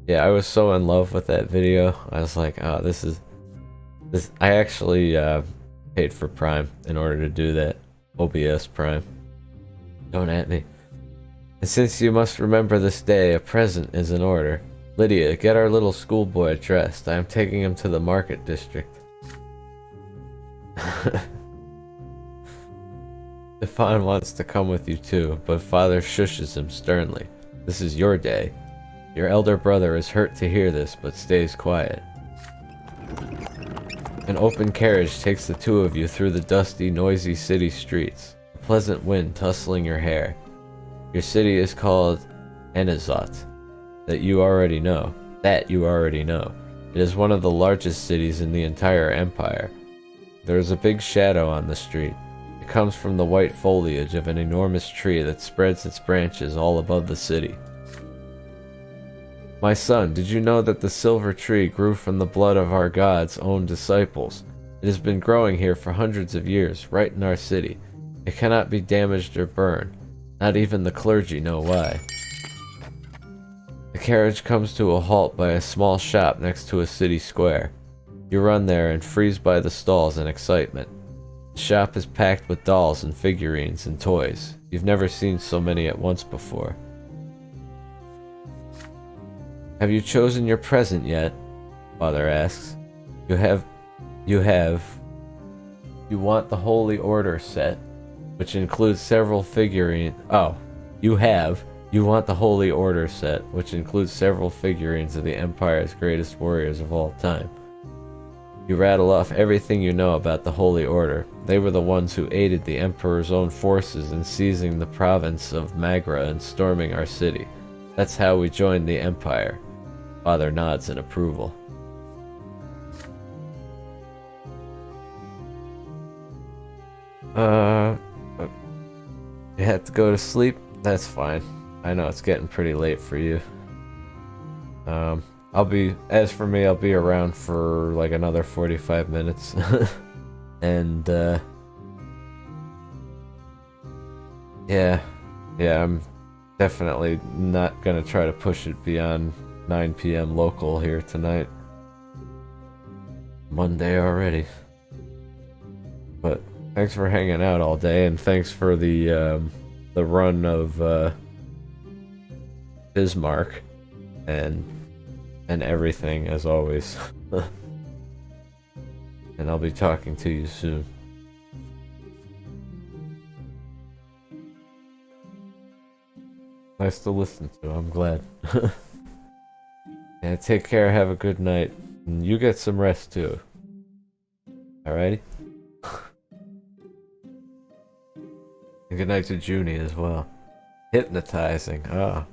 Yeah, I was so in love with that video. I was like, oh, this. I actually paid for Prime in order to do that. OBS Prime. Don't at me. And since you must remember this day, a present is in order. Lydia, get our little schoolboy dressed. I am taking him to the market district. Stefan wants to come with you too, but Father shushes him sternly. This is your day. Your elder brother is hurt to hear this, but stays quiet. An open carriage takes the two of you through the dusty, noisy city streets. A pleasant wind tussling your hair. Your city is called Anazot. That you already know. It is one of the largest cities in the entire empire. There is a big shadow on the street. It comes from the white foliage of an enormous tree that spreads its branches all above the city. My son, did you know that the silver tree grew from the blood of our God's own disciples? It has been growing here for hundreds of years, right in our city. It cannot be damaged or burned. Not even the clergy know why. The carriage comes to a halt by a small shop next to a city square. You run there and freeze by the stalls in excitement. The shop is packed with dolls and figurines and toys. You've never seen so many at once before. Have you chosen your present yet? Father asks. You have. You want the Holy Order set, which includes several figurines. Oh, you want the Holy Order set, which includes several figurines of the Empire's greatest warriors of all time. You rattle off everything you know about the Holy Order. They were the ones who aided the Emperor's own forces in seizing the province of Magra and storming our city. That's how we joined the Empire. Father nods in approval. You have to go to sleep? That's fine. I know it's getting pretty late for you. As for me, I'll be around for like another 45 minutes. And, yeah, I'm definitely not gonna try to push it beyond 9 p.m. local here tonight. Monday already. But thanks for hanging out all day, and thanks for the run of Bismarck and everything as always. And I'll be talking to you soon. nice to listen to. I'm glad. Yeah, take care. Have a good night. And you get some rest too. Alrighty? And good night to Junie as well. Hypnotizing. Ah.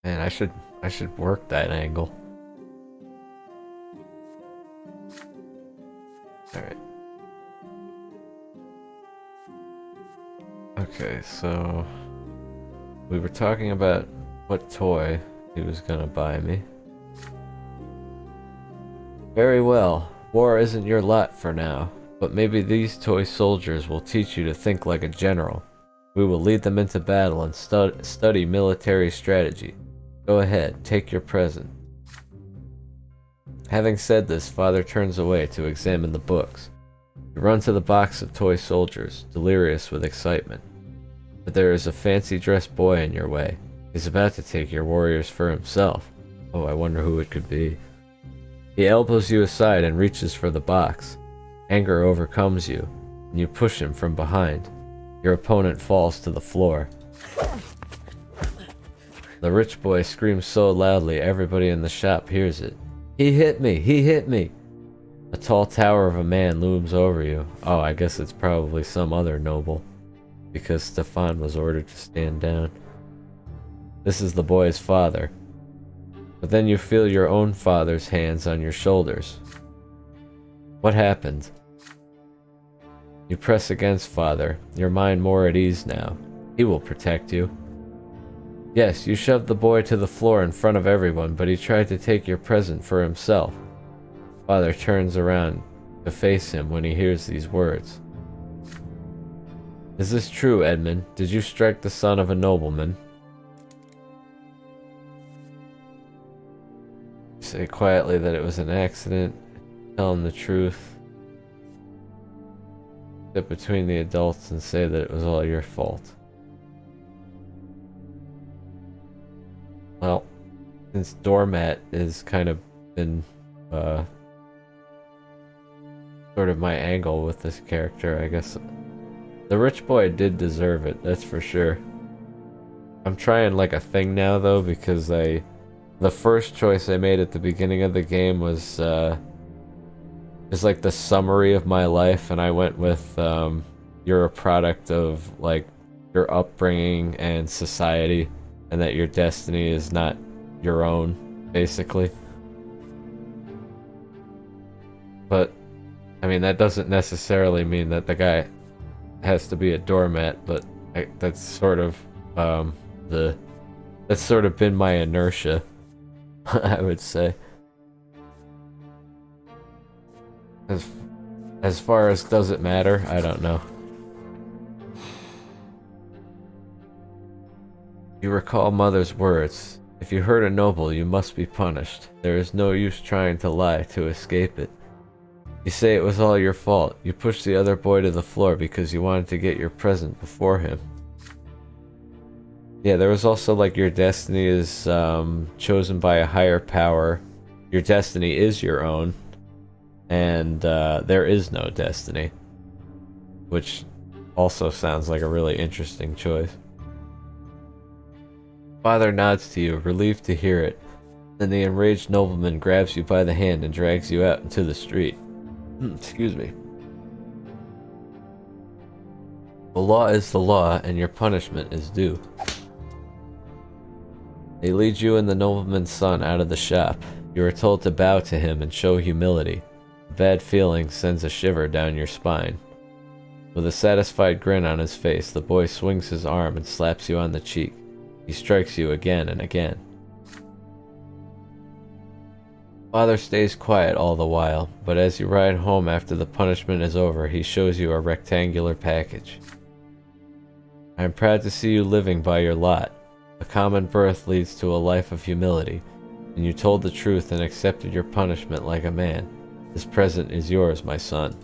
Man, I should work that angle. Alright. Okay, so we were talking about what toy he was gonna buy me. Very well. War isn't your lot for now, but maybe these toy soldiers will teach you to think like a general. We will lead them into battle and study military strategy. Go ahead, take your present. Having said this, Father turns away to examine the books. You run to the box of toy soldiers, delirious with excitement. But there is a fancy-dressed boy in your way. He's about to take your warriors for himself. Oh, I wonder who it could be. He elbows you aside and reaches for the box. Anger overcomes you, and you push him from behind. Your opponent falls to the floor. The rich boy screams so loudly everybody in the shop hears it. He hit me! He hit me! A tall tower of a man looms over you. Oh, I guess it's probably some other noble, because Stefan was ordered to stand down. This is the boy's father. But then you feel your own father's hands on your shoulders. What happened? You press against Father, your mind more at ease now. He will protect you. Yes, you shoved the boy to the floor in front of everyone, but he tried to take your present for himself. Father turns around to face him when he hears these words. Is this true, Edmund? Did you strike the son of a nobleman? Say quietly that it was an accident. Tell him the truth. Sit between the adults and say that it was all your fault. Well, since Doormat has kind of been sort of my angle with this character, I guess the rich boy did deserve it, that's for sure. I'm trying like a thing now though, because the first choice I made at the beginning of the game was like the summary of my life, and I went with you're a product of like your upbringing and society, and that your destiny is not your own, basically. But I mean, that doesn't necessarily mean that the guy has to be a doormat, but that's sort of that's sort of been my inertia, I would say. As far as does it matter, I don't know. You recall Mother's words. If you hurt a noble, you must be punished. There is no use trying to lie to escape it. You say it was all your fault. You pushed the other boy to the floor because you wanted to get your present before him. Yeah, there was also like your destiny is chosen by a higher power. Your destiny is your own. And there is no destiny. Which also sounds like a really interesting choice. Father nods to you, relieved to hear it. Then the enraged nobleman grabs you by the hand and drags you out into the street. Excuse me. The law is the law, and your punishment is due. They lead you and the nobleman's son out of the shop. You are told to bow to him and show humility. A bad feeling sends a shiver down your spine. With a satisfied grin on his face, the boy swings his arm and slaps you on the cheek. He strikes you again and again. Father stays quiet all the while, but as you ride home after the punishment is over, he shows you a rectangular package. I am proud to see you living by your lot. A common birth leads to a life of humility, and you told the truth and accepted your punishment like a man. This present is yours, my son.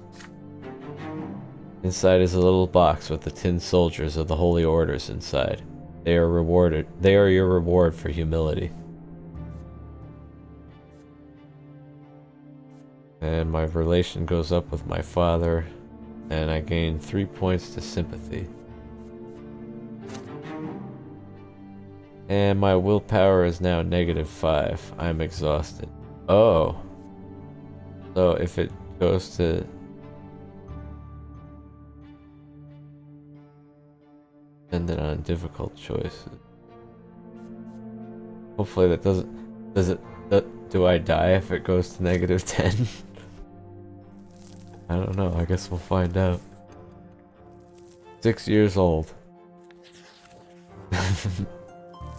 Inside is a little box with the tin soldiers of the holy orders inside. They are your reward for humility. And my relation goes up with my father, and I gain 3 points to sympathy. And my willpower is now -5. I'm exhausted. Oh. So if it goes to... dependent on difficult choices. Hopefully that doesn't... do I die if it goes to -10? I don't know. I guess we'll find out. 6 years old.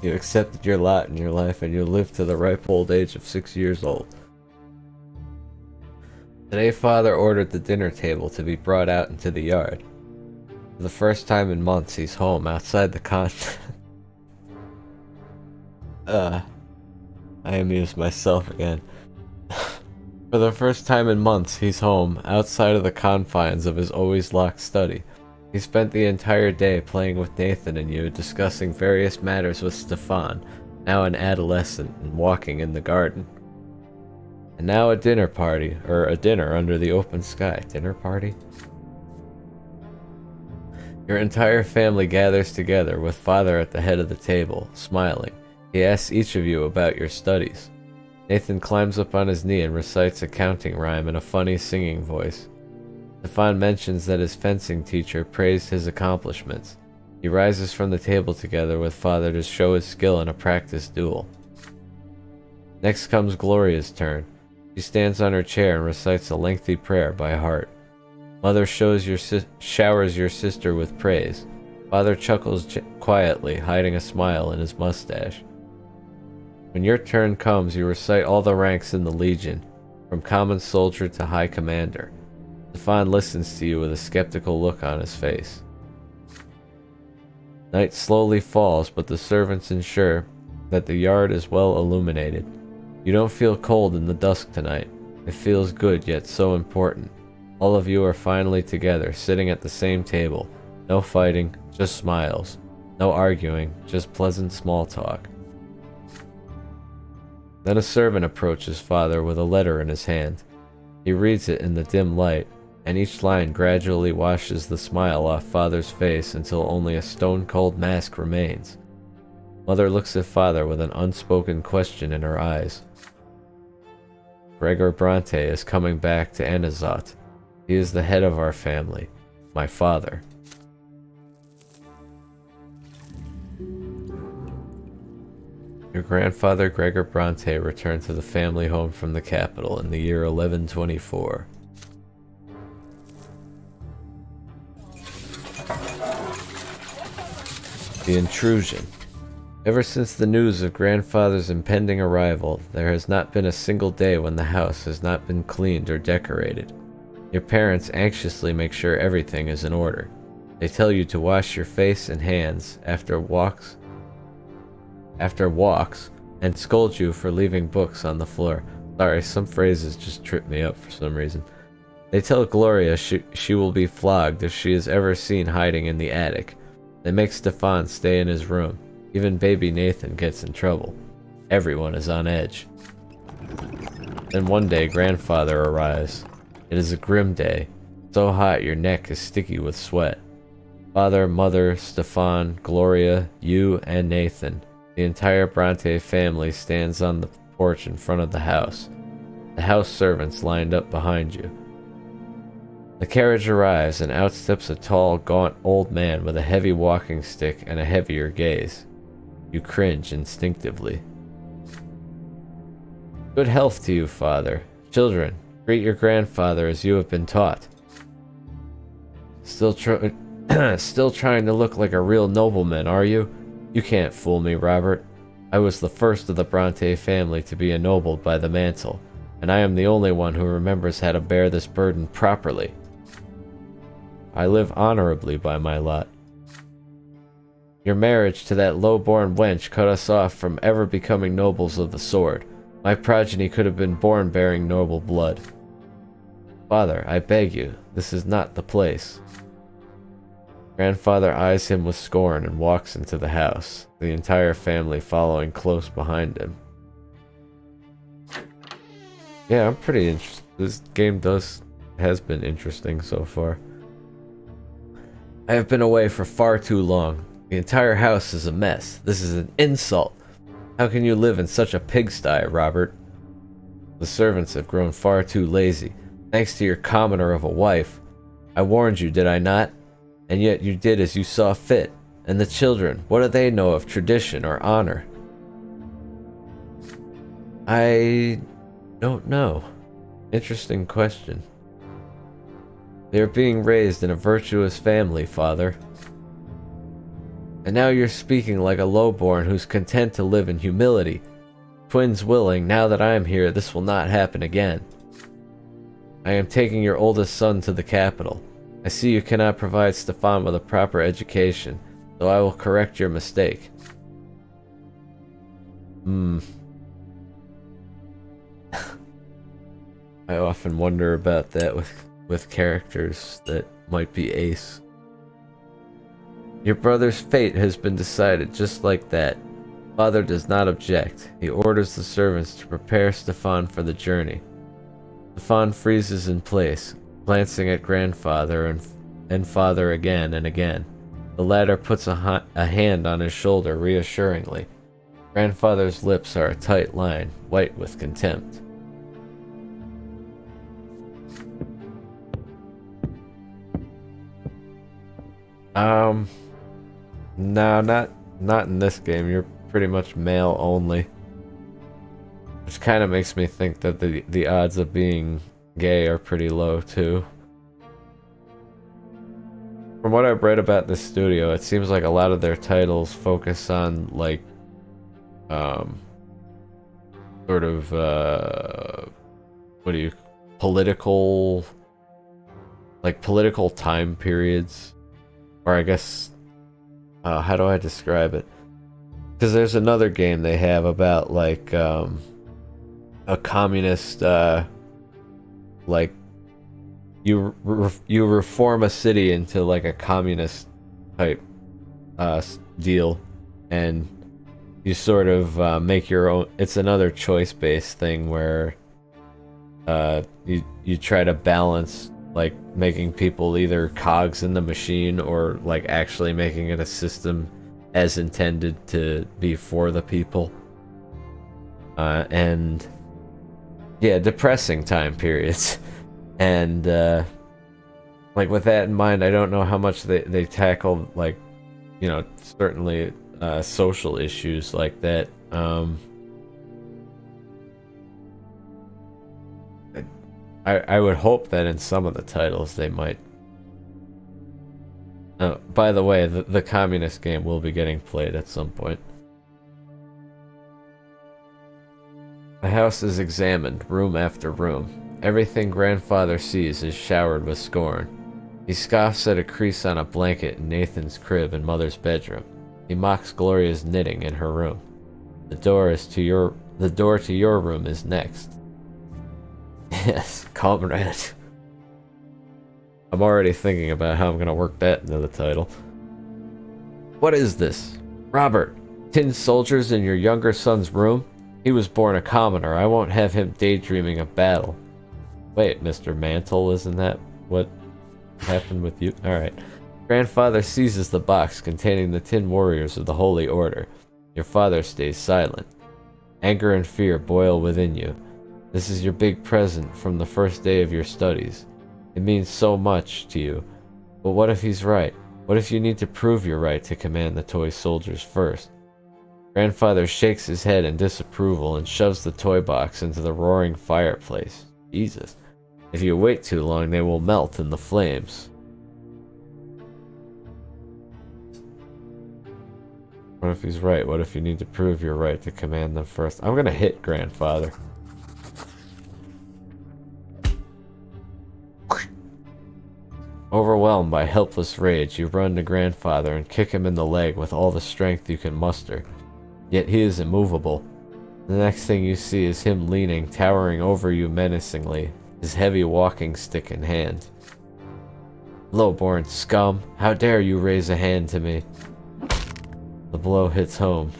You accepted your lot in your life and you live to the ripe old age of 6 years old. Today, Father ordered the dinner table to be brought out into the yard. For the first time in months, he's home outside the I amused myself again. For the first time in months, he's home outside of the confines of his always locked study. He spent the entire day playing with Nathan and you, discussing various matters with Stefan, now an adolescent and walking in the garden. And now a dinner party, or a dinner under the open sky. Dinner party? Your entire family gathers together, with Father at the head of the table, smiling. He asks each of you about your studies. Nathan climbs up on his knee and recites a counting rhyme in a funny singing voice. Stefan mentions that his fencing teacher praised his accomplishments. He rises from the table together with Father to show his skill in a practice duel. Next comes Gloria's turn. She stands on her chair and recites a lengthy prayer by heart. Mother showers your sister with praise. Father chuckles quietly, hiding a smile in his mustache. When your turn comes, you recite all the ranks in the Legion, from common soldier to high commander. Stefan listens to you with a skeptical look on his face. Night slowly falls, but the servants ensure that the yard is well illuminated. You don't feel cold in the dusk tonight. It feels good, yet so important. All of you are finally together, sitting at the same table. No fighting, just smiles. No arguing, just pleasant small talk. Then a servant approaches Father with a letter in his hand. He reads it in the dim light, and each line gradually washes the smile off Father's face until only a stone-cold mask remains. Mother looks at Father with an unspoken question in her eyes. Gregor Brante is coming back to Anazot. He is the head of our family, my father. Your grandfather Gregor Brante returned to the family home from the capital in the year 1124. The intrusion. Ever since the news of grandfather's impending arrival, there has not been a single day when the house has not been cleaned or decorated. Your parents anxiously make sure everything is in order. They tell you to wash your face and hands after walks, and scold you for leaving books on the floor. Sorry, some phrases just trip me up for some reason. They tell Gloria she will be flogged if she is ever seen hiding in the attic. They make Stefan stay in his room. Even baby Nathan gets in trouble. Everyone is on edge. Then one day, grandfather arrives. It is a grim day. So hot your neck is sticky with sweat. Father, mother, Stefan, Gloria, you, and Nathan. The entire Brante family stands on the porch in front of the house. The house servants lined up behind you. The carriage arrives, and out steps a tall, gaunt old man with a heavy walking stick and a heavier gaze. You cringe instinctively. Good health to you, Father. Children, greet your grandfather as you have been taught. Still trying to look like a real nobleman, are you? You can't fool me, Robert. I was the first of the Brante family to be ennobled by the mantle, and I am the only one who remembers how to bear this burden properly. I live honorably by my lot. Your marriage to that low-born wench cut us off from ever becoming nobles of the sword. My progeny could have been born bearing noble blood. Father, I beg you, this is not the place. Grandfather eyes him with scorn and walks into the house, the entire family following close behind him. Yeah, I'm pretty interested. This game has been interesting so far. I have been away for far too long. The entire house is a mess. This is an insult. How can you live in such a pigsty, Robert? The servants have grown far too lazy, thanks to your commoner of a wife. I warned you, did I not? And yet you did as you saw fit. And the children, what do they know of tradition or honor? I don't know. Interesting question. They are being raised in a virtuous family, Father. And now you're speaking like a lowborn who's content to live in humility. Twins willing, now that I am here, this will not happen again. I am taking your oldest son to the capital. I see you cannot provide Stefan with a proper education, so I will correct your mistake. I often wonder about that with characters that might be ace. Your brother's fate has been decided just like that. Father does not object. He orders the servants to prepare Stefan for the journey. Stefan freezes in place, glancing at grandfather and father again and again. The latter puts a hand on his shoulder reassuringly. Grandfather's lips are a tight line, white with contempt. No, not in this game. You're pretty much male only. Which kind of makes me think that the odds of being gay are pretty low too. From what I've read about this studio, it seems like a lot of their titles focus on like sort of political time periods, or I guess how do I describe it? Because there's another game they have about like a communist like you reform a city into like a communist type deal, and you sort of make your own. It's another choice based thing where you try to balance like making people either cogs in the machine or like actually making it a system as intended to be for the people. And yeah, depressing time periods. And like with that in mind, I don't know how much they tackle like, you know, certainly social issues like that. I would hope that in some of the titles they might. By the way, the communist game will be getting played at some point. The house is examined, room after room. Everything grandfather sees is showered with scorn. He scoffs at a crease on a blanket in Nathan's crib in Mother's bedroom. He mocks Gloria's knitting in her room. The door to your room is next. Yes, comrade. I'm already thinking about how I'm gonna work that into the title. What is this? Robert, tin soldiers in your younger son's room? He was born a commoner. I won't have him daydreaming of battle. Wait, Mr. Mantle, isn't that what happened with you? Alright. Grandfather seizes the box containing the tin warriors of the Holy Order. Your father stays silent. Anger and fear boil within you. This is your big present from the first day of your studies. It means so much to you. But what if he's right? What if you need to prove you're right to command the toy soldiers first? Grandfather shakes his head in disapproval and shoves the toy box into the roaring fireplace. Jesus. If you wait too long, they will melt in the flames. What if he's right? What if you need to prove you're right to command them first? I'm gonna hit Grandfather. Overwhelmed by helpless rage, you run to Grandfather and kick him in the leg with all the strength you can muster. Yet he is immovable. The next thing you see is him leaning, towering over you menacingly, his heavy walking stick in hand. Low-born scum, how dare you raise a hand to me? The blow hits home.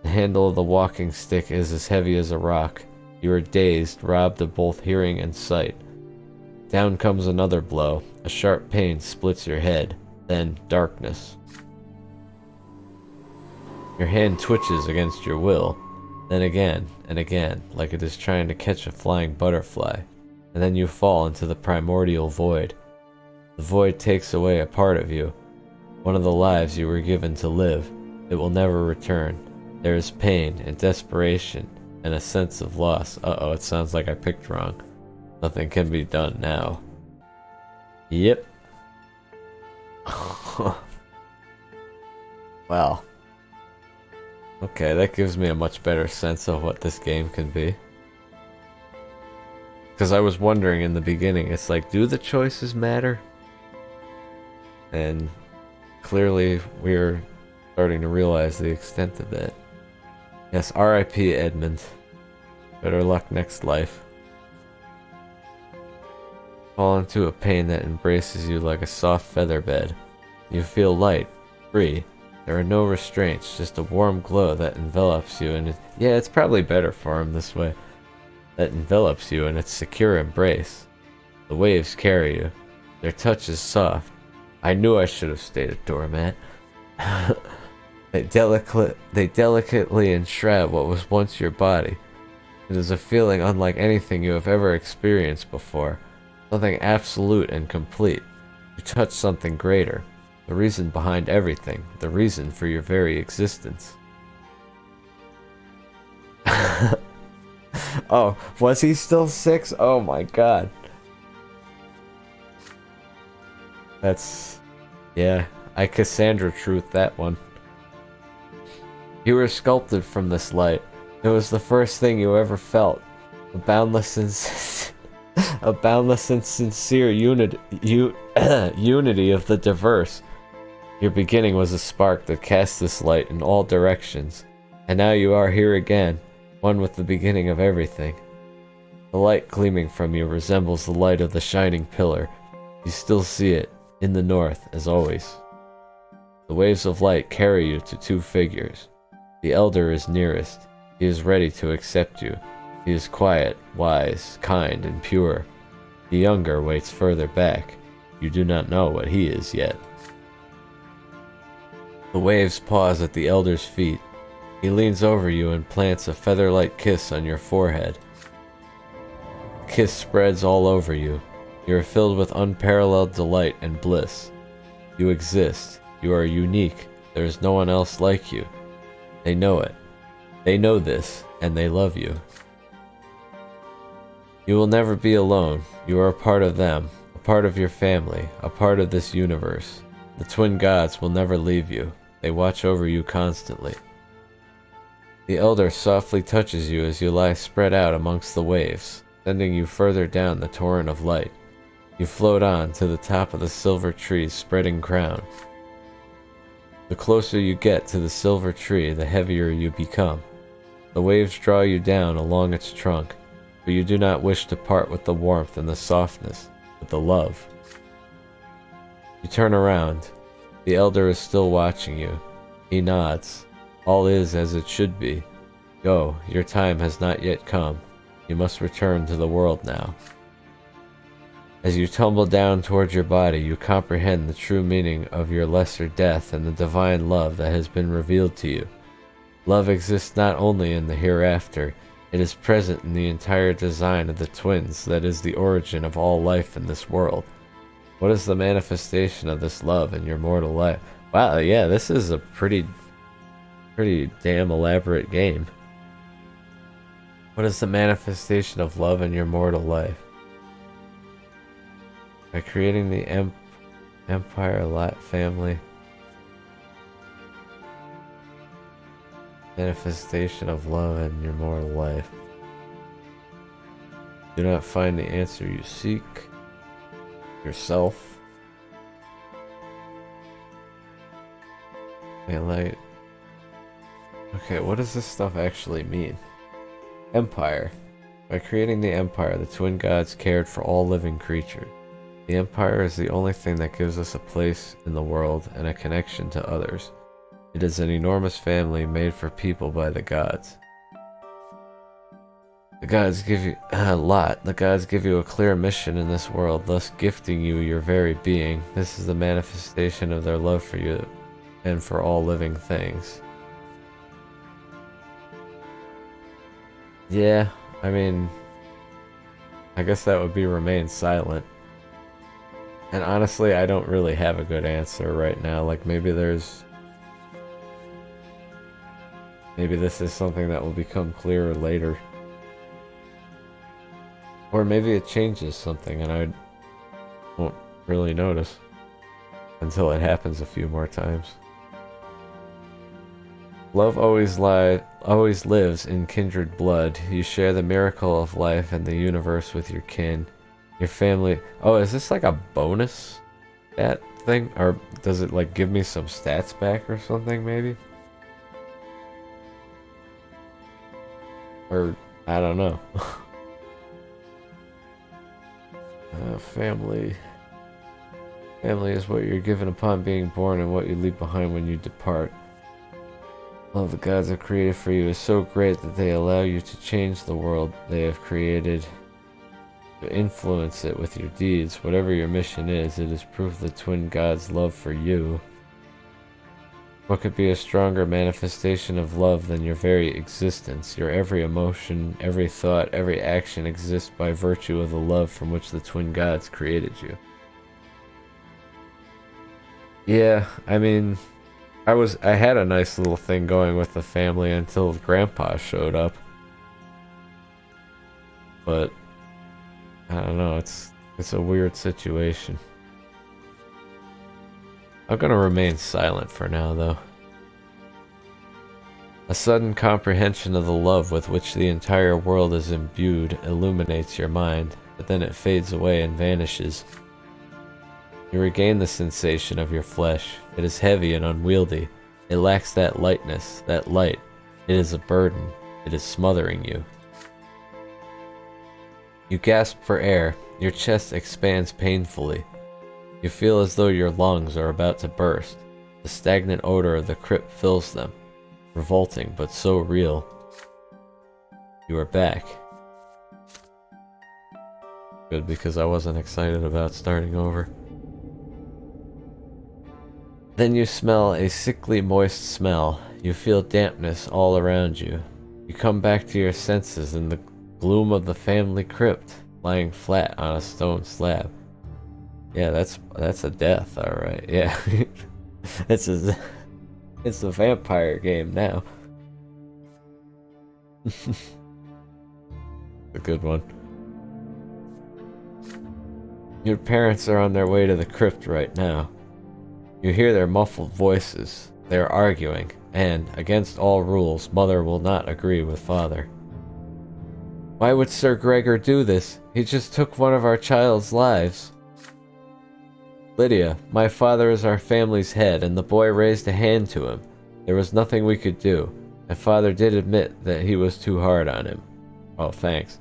The handle of the walking stick is as heavy as a rock. You are dazed, robbed of both hearing and sight. Down comes another blow. A sharp pain splits your head. then darkness. Your hand twitches against your will, then again and again, like it is trying to catch a flying butterfly, and then you fall into the primordial void. The void takes away a part of you, one of the lives you were given to live. It will never return. There is pain and desperation and a sense of loss. Uh-oh, it sounds like I picked wrong. Nothing can be done now. Yep. Wow. Okay, that gives me a much better sense of what this game can be. Because I was wondering in the beginning, it's like, do the choices matter? And clearly we're starting to realize the extent of that. Yes, R.I.P. Edmund. Better luck next life. Fall into a pain that embraces you like a soft feather bed. You feel light, free. There are no restraints, just a warm glow that envelops you, and yeah, it's probably better for him this way. That envelops you in its secure embrace. The waves carry you. Their touch is soft. I knew I should have stayed a doormat. They delicately enshroud what was once your body. It is a feeling unlike anything you have ever experienced before. Something absolute and complete. You touch something greater. The reason behind everything. The reason for your very existence. Oh, was he still 6? Oh my god. That's... yeah, I Cassandra truth that one. You were sculpted from this light. It was the first thing you ever felt. A boundless and sincere unity of the diverse. Your beginning was a spark that cast this light in all directions. And now you are here again, one with the beginning of everything. The light gleaming from you resembles the light of the shining pillar. You still see it, in the north, as always. The waves of light carry you to two figures. The elder is nearest. He is ready to accept you. He is quiet, wise, kind, and pure. The younger waits further back. You do not know what he is yet. The waves pause at the elder's feet. He leans over you and plants a feather-like kiss on your forehead. The kiss spreads all over you. You are filled with unparalleled delight and bliss. You exist. You are unique. There is no one else like you. They know it. They know this, and they love you. You will never be alone. You are a part of them, a part of your family, a part of this universe. The twin gods will never leave you. They watch over you constantly. The elder softly touches you as you lie spread out amongst the waves, sending you further down the torrent of light. You float on to the top of the silver tree's spreading crown. The closer you get to the silver tree, the heavier you become. The waves draw you down along its trunk, but you do not wish to part with the warmth and the softness, with the love. You turn around. The elder is still watching you. He nods. All is as it should be. Go, your time has not yet come. You must return to the world now. As you tumble down towards your body, you comprehend the true meaning of your lesser death and the divine love that has been revealed to you. Love exists not only in the hereafter, it is present in the entire design of the twins that is the origin of all life in this world. What is the manifestation of this love in your mortal life? Wow, yeah, this is a pretty damn elaborate game. What is the manifestation of love in your mortal life? By creating the Empire family. Manifestation of love in your mortal life. Do not find the answer you seek. Yourself. Light. Okay, what does this stuff actually mean? Empire. By creating the Empire, the twin gods cared for all living creatures. The Empire is the only thing that gives us a place in the world and a connection to others. It is an enormous family made for people by the gods. The gods give you a lot. The gods give you a clear mission in this world, thus gifting you your very being. This is the manifestation of their love for you and for all living things. Yeah, I mean, I guess that would be remain silent. And honestly, I don't really have a good answer right now. Like, maybe this is something that will become clearer later. Or maybe it changes something and I won't really notice until it happens a few more times. Love always lives in kindred blood. You share the miracle of life and the universe with your kin, your family. Oh, is this like a bonus stat thing? Or does it like give me some stats back or something maybe? Or, I don't know. Family. Family is what you're given upon being born and what you leave behind when you depart. Love the gods have created for you is so great that they allow you to change the world they have created, to influence it with your deeds. Whatever your mission is, it is proof of the twin gods' love for you. What could be a stronger manifestation of love than your very existence? Your every emotion, every thought, every action exists by virtue of the love from which the twin gods created you. Yeah, I mean, I had a nice little thing going with the family until Grandpa showed up. But I don't know, it's a weird situation. I'm gonna remain silent for now, though. A sudden comprehension of the love with which the entire world is imbued illuminates your mind, but then it fades away and vanishes. You regain the sensation of your flesh. It is heavy and unwieldy. It lacks that lightness, that light. It is a burden. It is smothering you. You gasp for air. Your chest expands painfully. You feel as though your lungs are about to burst. The stagnant odor of the crypt fills them. Revolting, but so real. You are back. Good, because I wasn't excited about starting over. Then you smell a sickly moist smell. You feel dampness all around you. You come back to your senses in the gloom of the family crypt, lying flat on a stone slab. Yeah, that's a death, alright. Yeah. It's a vampire game now. A good one. Your parents are on their way to the crypt right now. You hear their muffled voices. They are arguing, and, against all rules, Mother will not agree with Father. Why would Sir Gregor do this? He just took one of our child's lives. Lydia, my father is our family's head, and the boy raised a hand to him. There was nothing we could do. My father did admit that he was too hard on him. Oh, thanks.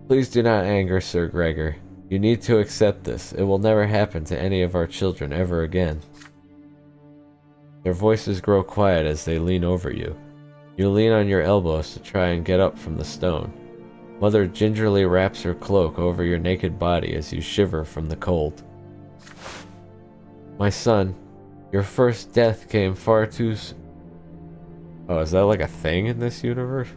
Please do not anger Sir Gregor. You need to accept this. It will never happen to any of our children ever again. Their voices grow quiet as they lean over you. You lean on your elbows to try and get up from the stone. Mother gingerly wraps her cloak over your naked body as you shiver from the cold. My son, your first death came far too Oh, is that like a thing in this universe?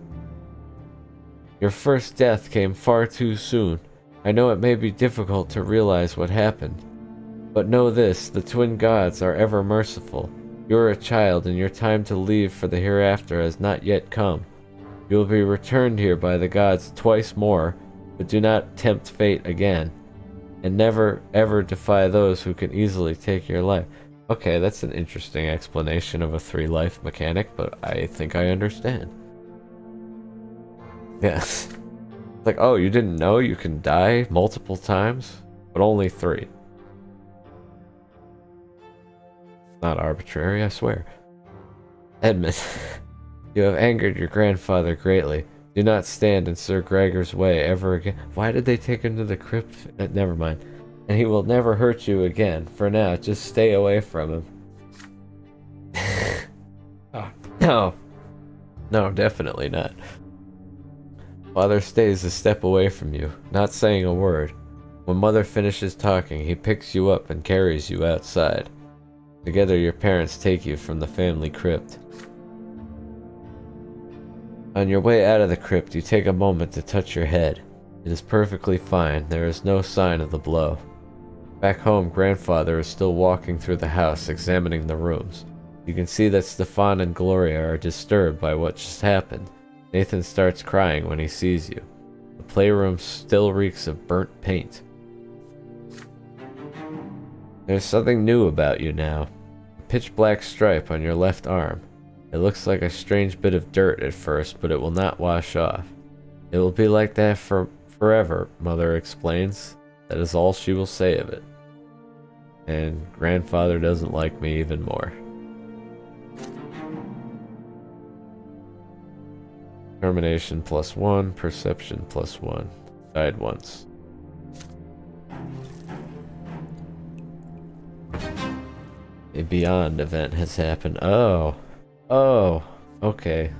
Your first death came far too soon. I know it may be difficult to realize what happened. But know this, the twin gods are ever merciful. You are a child and your time to leave for the hereafter has not yet come. You will be returned here by the gods twice more, but do not tempt fate again. And never ever defy those who can easily take your life. Okay, that's an interesting explanation of a 3-life mechanic, but I think I understand. Yes. Like, oh, you didn't know you can die multiple times? But only 3. Not arbitrary, I swear. Edmund, you have angered your grandfather greatly. Do not stand in Sir Gregor's way ever again. Why did they take him to the crypt? Never mind. And he will never hurt you again. For now, just stay away from him. Oh, no. No, definitely not. Father stays a step away from you, not saying a word. When Mother finishes talking, he picks you up and carries you outside. Together, your parents take you from the family crypt. On your way out of the crypt, you take a moment to touch your head. It is perfectly fine. There is no sign of the blow. Back home, Grandfather is still walking through the house, examining the rooms. You can see that Stefan and Gloria are disturbed by what just happened. Nathan starts crying when he sees you. The playroom still reeks of burnt paint. There's something new about you now. A pitch-black stripe on your left arm. It looks like a strange bit of dirt at first, but it will not wash off. It will be like that for forever, Mother explains. That is all she will say of it. And Grandfather doesn't like me even more. Determination +1, perception +1. Died once. A beyond event has happened. Oh, okay.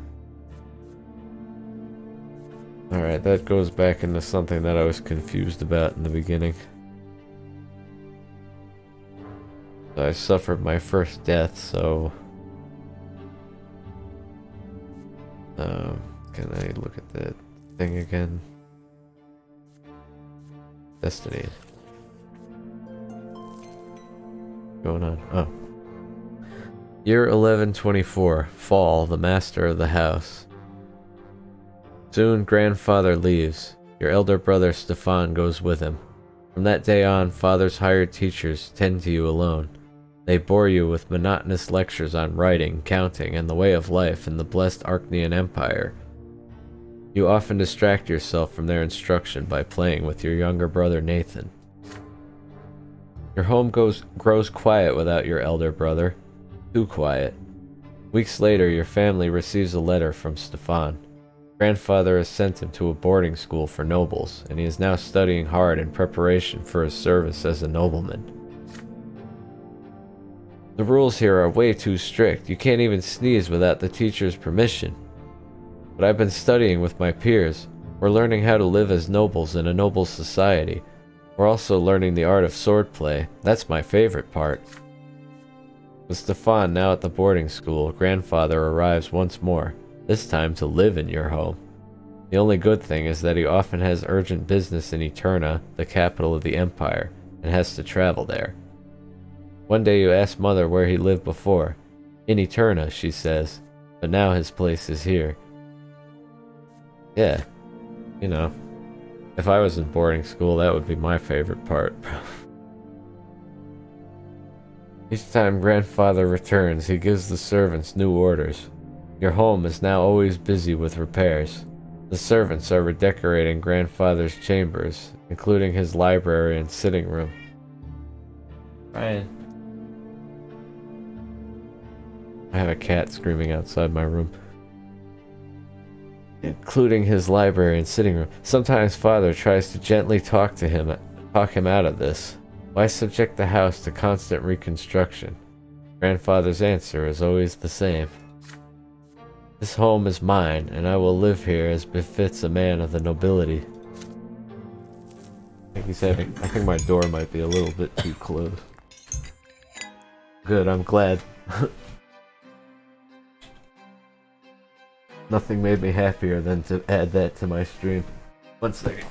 Alright, that goes back into something that I was confused about in the beginning. I suffered my first death, so... can I look at that thing again? Destiny. What's going on? Oh. Year 1124. Fall, the master of the house. Soon, Grandfather leaves. Your elder brother Stefan goes with him. From that day on, Father's hired teachers tend to you alone. They bore you with monotonous lectures on writing, counting, and the way of life in the blessed Archnean Empire. You often distract yourself from their instruction by playing with your younger brother Nathan. Your home grows quiet without your elder brother. Too quiet. Weeks later, your family receives a letter from Stefan. Grandfather has sent him to a boarding school for nobles, and he is now studying hard in preparation for his service as a nobleman. The rules here are way too strict. You can't even sneeze without the teacher's permission. But I've been studying with my peers. We're learning how to live as nobles in a noble society. We're also learning the art of swordplay. That's my favorite part. With Stefan now at the boarding school, Grandfather arrives once more, this time to live in your home. The only good thing is that he often has urgent business in Eterna, the capital of the Empire, and has to travel there. One day you ask Mother where he lived before. In Eterna, she says, but now his place is here. Yeah, you know, if I was in boarding school, that would be my favorite part. Each time Grandfather returns, he gives the servants new orders. Your home is now always busy with repairs. The servants are redecorating Grandfather's chambers, including his library and sitting room. Ryan. I have a cat screaming outside my room. Including his library and sitting room. Sometimes Father tries to gently talk him out of this. Why subject the house to constant reconstruction? Grandfather's answer is always the same. This home is mine, and I will live here as befits a man of the nobility. I think my door might be a little bit too close. Good, I'm glad. Nothing made me happier than to add that to my stream. 1 second.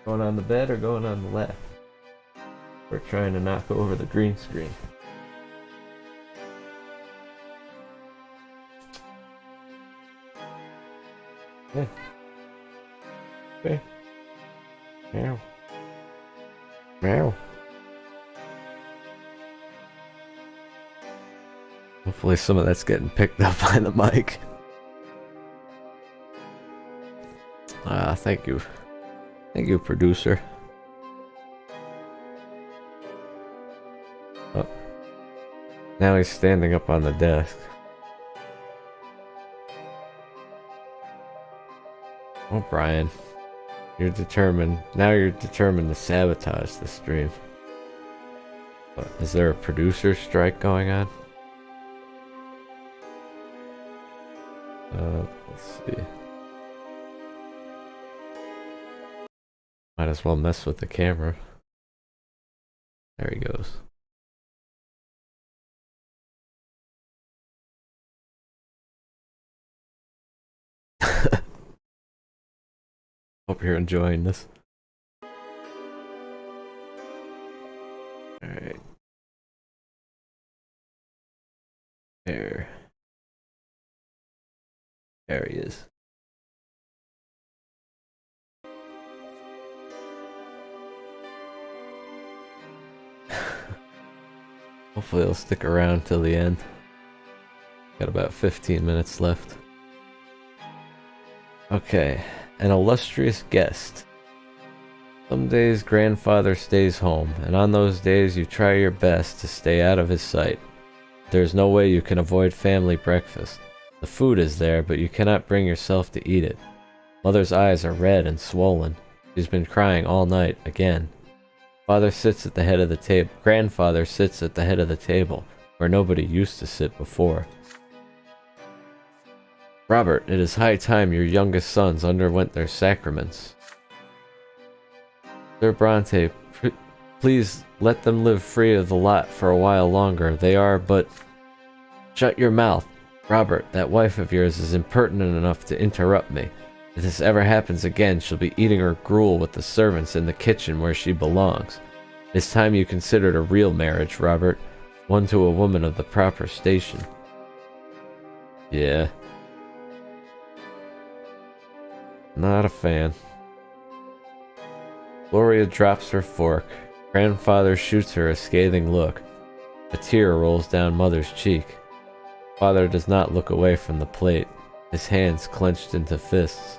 Going on the bed or going on the left? We're trying to knock over the green screen. Yeah. Okay. Meow. Meow. Hopefully some of that's getting picked up by the mic. Thank you. Thank you, producer. Oh. Now he's standing up on the desk. Oh, Brian. You're determined. Now you're determined to sabotage the stream. Is there a producer strike going on? Let's see. Might as well mess with the camera. There he goes. Hope you're enjoying this. Alright. There he is. Hopefully he'll stick around till the end. Got about 15 minutes left. Okay, an illustrious guest. Some days grandfather stays home, and on those days you try your best to stay out of his sight. There's no way you can avoid family breakfast. The food is there, but you cannot bring yourself to eat it. Mother's eyes are red and swollen. She's been crying all night, again. Father sits at the head of the table. Grandfather sits at the head of the table, where nobody used to sit before. Robert, it is high time your youngest sons underwent their sacraments. Sir Brante, please let them live free of the lot for a while longer. They are but... Shut your mouth. Robert, that wife of yours is impertinent enough to interrupt me. If this ever happens again, she'll be eating her gruel with the servants in the kitchen where she belongs. It's time you considered a real marriage, Robert. One to a woman of the proper station. Yeah. Not a fan. Gloria drops her fork. Grandfather shoots her a scathing look. A tear rolls down Mother's cheek. Father does not look away from the plate, his hands clenched into fists.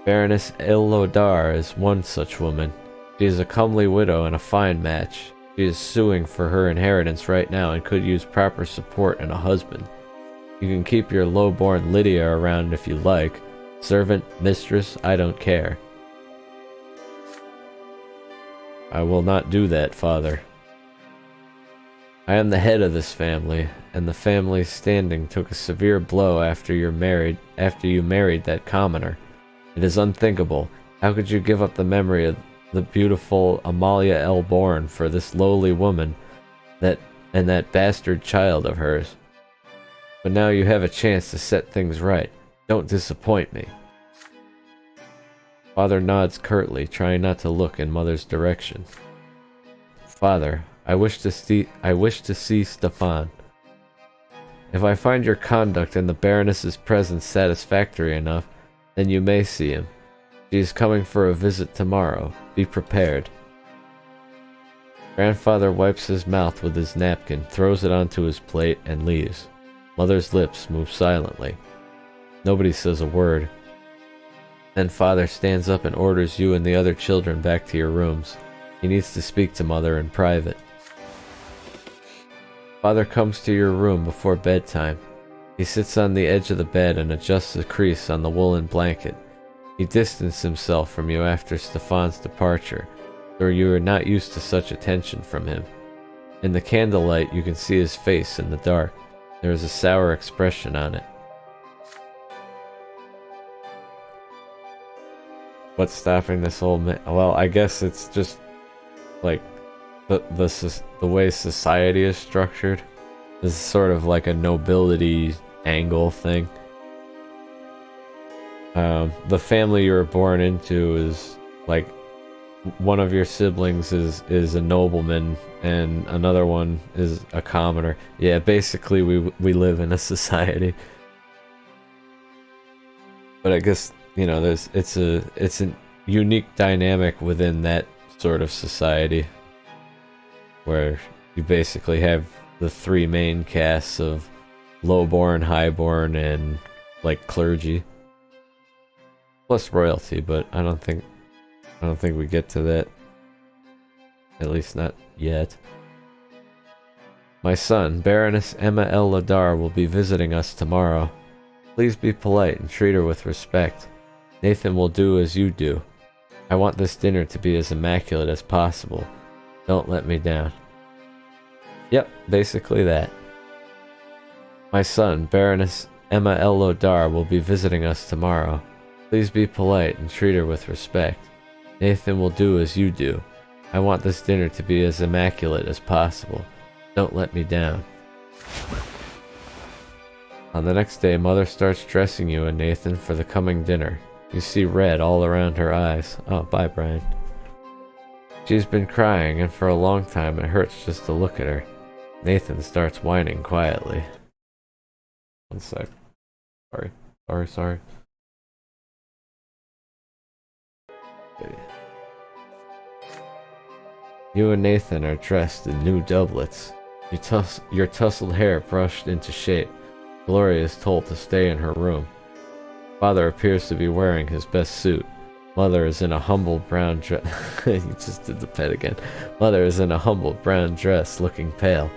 Baroness Elodar is one such woman. She is a comely widow and a fine match. She is suing for her inheritance right now and could use proper support and a husband. You can keep your low-born Lydia around if you like. Servant, mistress, I don't care. I will not do that, Father. I am the head of this family, and the family's standing took a severe blow after you married that commoner. It is unthinkable. How could you give up the memory of the beautiful Amalia Elborn for this lowly woman and that bastard child of hers? But now you have a chance to set things right. Don't disappoint me. Father nods curtly, trying not to look in Mother's direction. Father, I wish to see Stefan. If I find your conduct in the Baroness's presence satisfactory enough, then you may see him. She is coming for a visit tomorrow. Be prepared. Grandfather wipes his mouth with his napkin, throws it onto his plate, and leaves. Mother's lips move silently. Nobody says a word. Then Father stands up and orders you and the other children back to your rooms. He needs to speak to Mother in private. Father comes to your room before bedtime. He sits on the edge of the bed and adjusts a crease on the woolen blanket. He distanced himself from you after Stefan's departure, though you are not used to such attention from him. In the candlelight you can see his face in the dark. There is a sour expression on it. What's stopping this old man? Well, I guess it's just like the way society is structured. This is sort of like a nobility angle thing. The family you were born into is like one of your siblings is a nobleman and another one is a commoner. Yeah, basically we live in a society. But I guess, you know, it's a unique dynamic within that sort of society where you basically have the three main castes of lowborn, highborn, and like clergy, plus royalty. But I don't think we get to that, at least not yet. My son, Baroness Emma El Ladar, will be visiting us tomorrow. Please be polite and treat her with respect. Nathan will do as you do. I want this dinner to be as immaculate as possible. Don't let me down. Yep, basically that. My son, Baroness Emma Lodar, will be visiting us tomorrow. Please be polite and treat her with respect. Nathan will do as you do. I want this dinner to be as immaculate as possible. Don't let me down. On the next day, Mother starts dressing you and Nathan for the coming dinner. You see red all around her eyes. Oh, bye, Brian. She's been crying, and for a long time it hurts just to look at her. Nathan starts whining quietly. One sec. Sorry. Okay. You and Nathan are dressed in new doublets. Your tousled hair brushed into shape. Gloria is told to stay in her room. Father appears to be wearing his best suit. Mother is in a humble brown dress. You just did the pet again. Mother is in a humble brown dress, looking pale.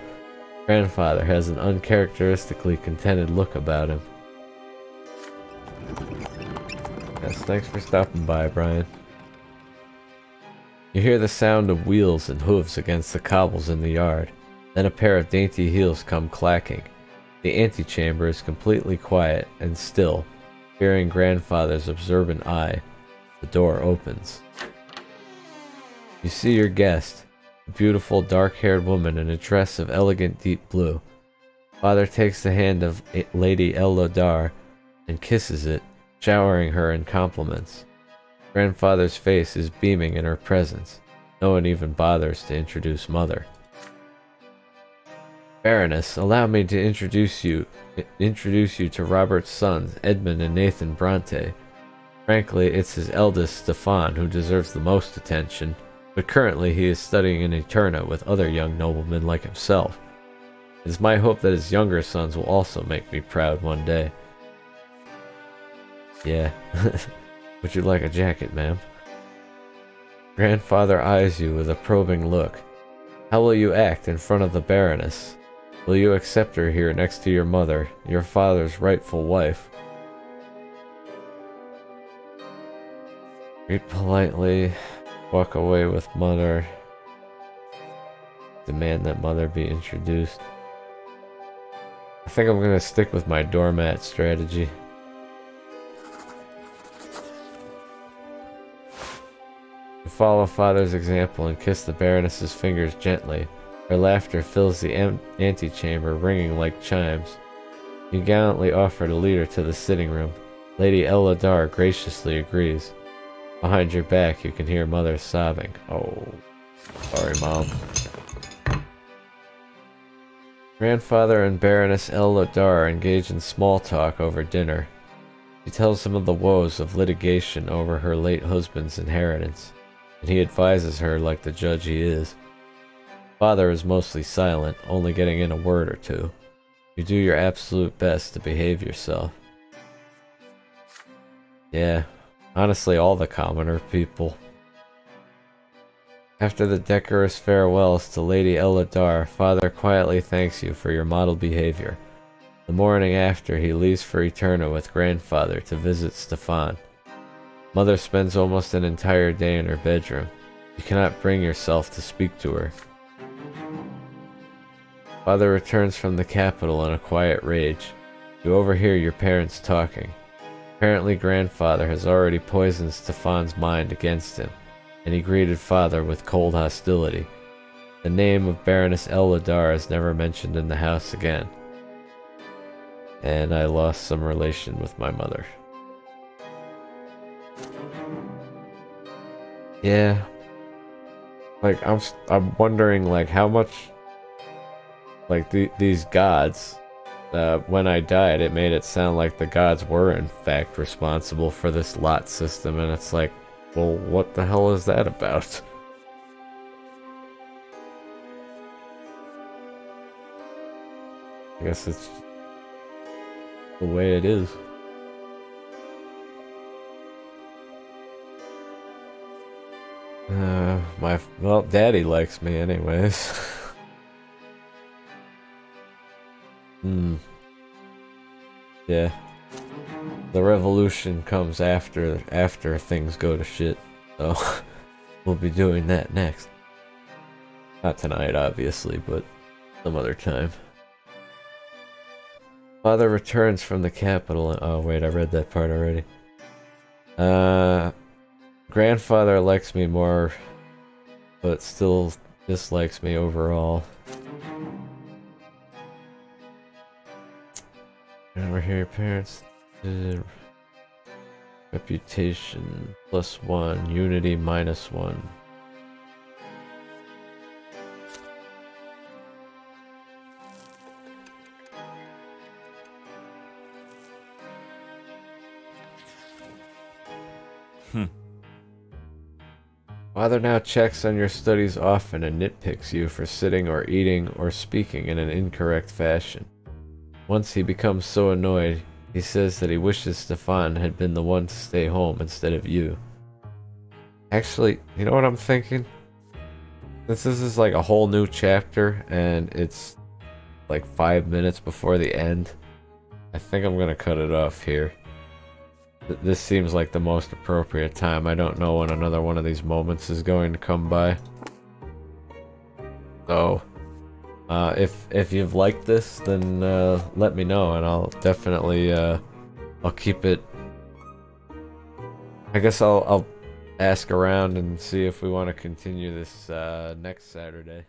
Grandfather has an uncharacteristically contented look about him. Yes, thanks for stopping by, Brian. You hear the sound of wheels and hooves against the cobbles in the yard. Then a pair of dainty heels come clacking. The antechamber is completely quiet and still. Fearing Grandfather's observant eye, the door opens. You see your guest, a beautiful dark-haired woman in a dress of elegant deep blue. Father takes the hand of Lady Lodar and kisses it, showering her in compliments. Grandfather's face is beaming in her presence. No one even bothers to introduce Mother. Baroness, allow me to introduce you to Robert's sons, Edmund and Nathan Brante. Frankly, it's his eldest, Stefan, who deserves the most attention, but currently he is studying in Eterna with other young noblemen like himself. It is my hope that his younger sons will also make me proud one day. Yeah. Would you like a jacket, ma'am? Grandfather eyes you with a probing look. How will you act in front of the Baroness? Will you accept her here next to your mother, your father's rightful wife? Greet politely, walk away with Mother. Demand that Mother be introduced. I think I'm gonna stick with my doormat strategy. You follow Father's example and kiss the Baroness's fingers gently. Her laughter fills the antechamber, ringing like chimes. You gallantly offer to lead her to the sitting room. Lady Lodar graciously agrees. Behind your back, you can hear Mother sobbing. Oh, sorry, Mom. Grandfather and Baroness Lodar engage in small talk over dinner. She tells him of the woes of litigation over her late husband's inheritance, and he advises her like the judge he is. Father is mostly silent, only getting in a word or two. You do your absolute best to behave yourself. Yeah, honestly, all the commoner people. After the decorous farewells to Lady Lodar, Father quietly thanks you for your model behavior. The morning after, he leaves for Eterna with Grandfather to visit Stefan. Mother spends almost an entire day in her bedroom. You cannot bring yourself to speak to her. Father returns from the capital in a quiet rage. You overhear your parents talking. Apparently Grandfather has already poisoned Stefan's mind against him, and he greeted Father with cold hostility. The name of Baroness Lodar is never mentioned in the house again. And I lost some relation with my mother. Yeah. Like, I'm wondering, like, how much... Like, these gods, when I died, it made it sound like the gods were, in fact, responsible for this lot system, and it's like, well, what the hell is that about? I guess it's the way it is. Well, Daddy likes me anyways. Yeah. The revolution comes after things go to shit. So we'll be doing that next. Not tonight, obviously, but some other time. Father returns from the capital. Oh wait, I read that part already. Grandfather likes me more, but still dislikes me overall. Remember here, your parents. Reputation +1, unity -1. Father now checks on your studies often and nitpicks you for sitting or eating or speaking in an incorrect fashion. Once he becomes so annoyed, he says that he wishes Stefan had been the one to stay home instead of you. Actually, you know what I'm thinking? Since this is like a whole new chapter and it's like 5 minutes before the end, I think I'm gonna cut it off here. This seems like the most appropriate time. I don't know when another one of these moments is going to come by. So, if you've liked this, then let me know, and I'll definitely I'll keep it. I guess I'll ask around and see if we want to continue this next Saturday.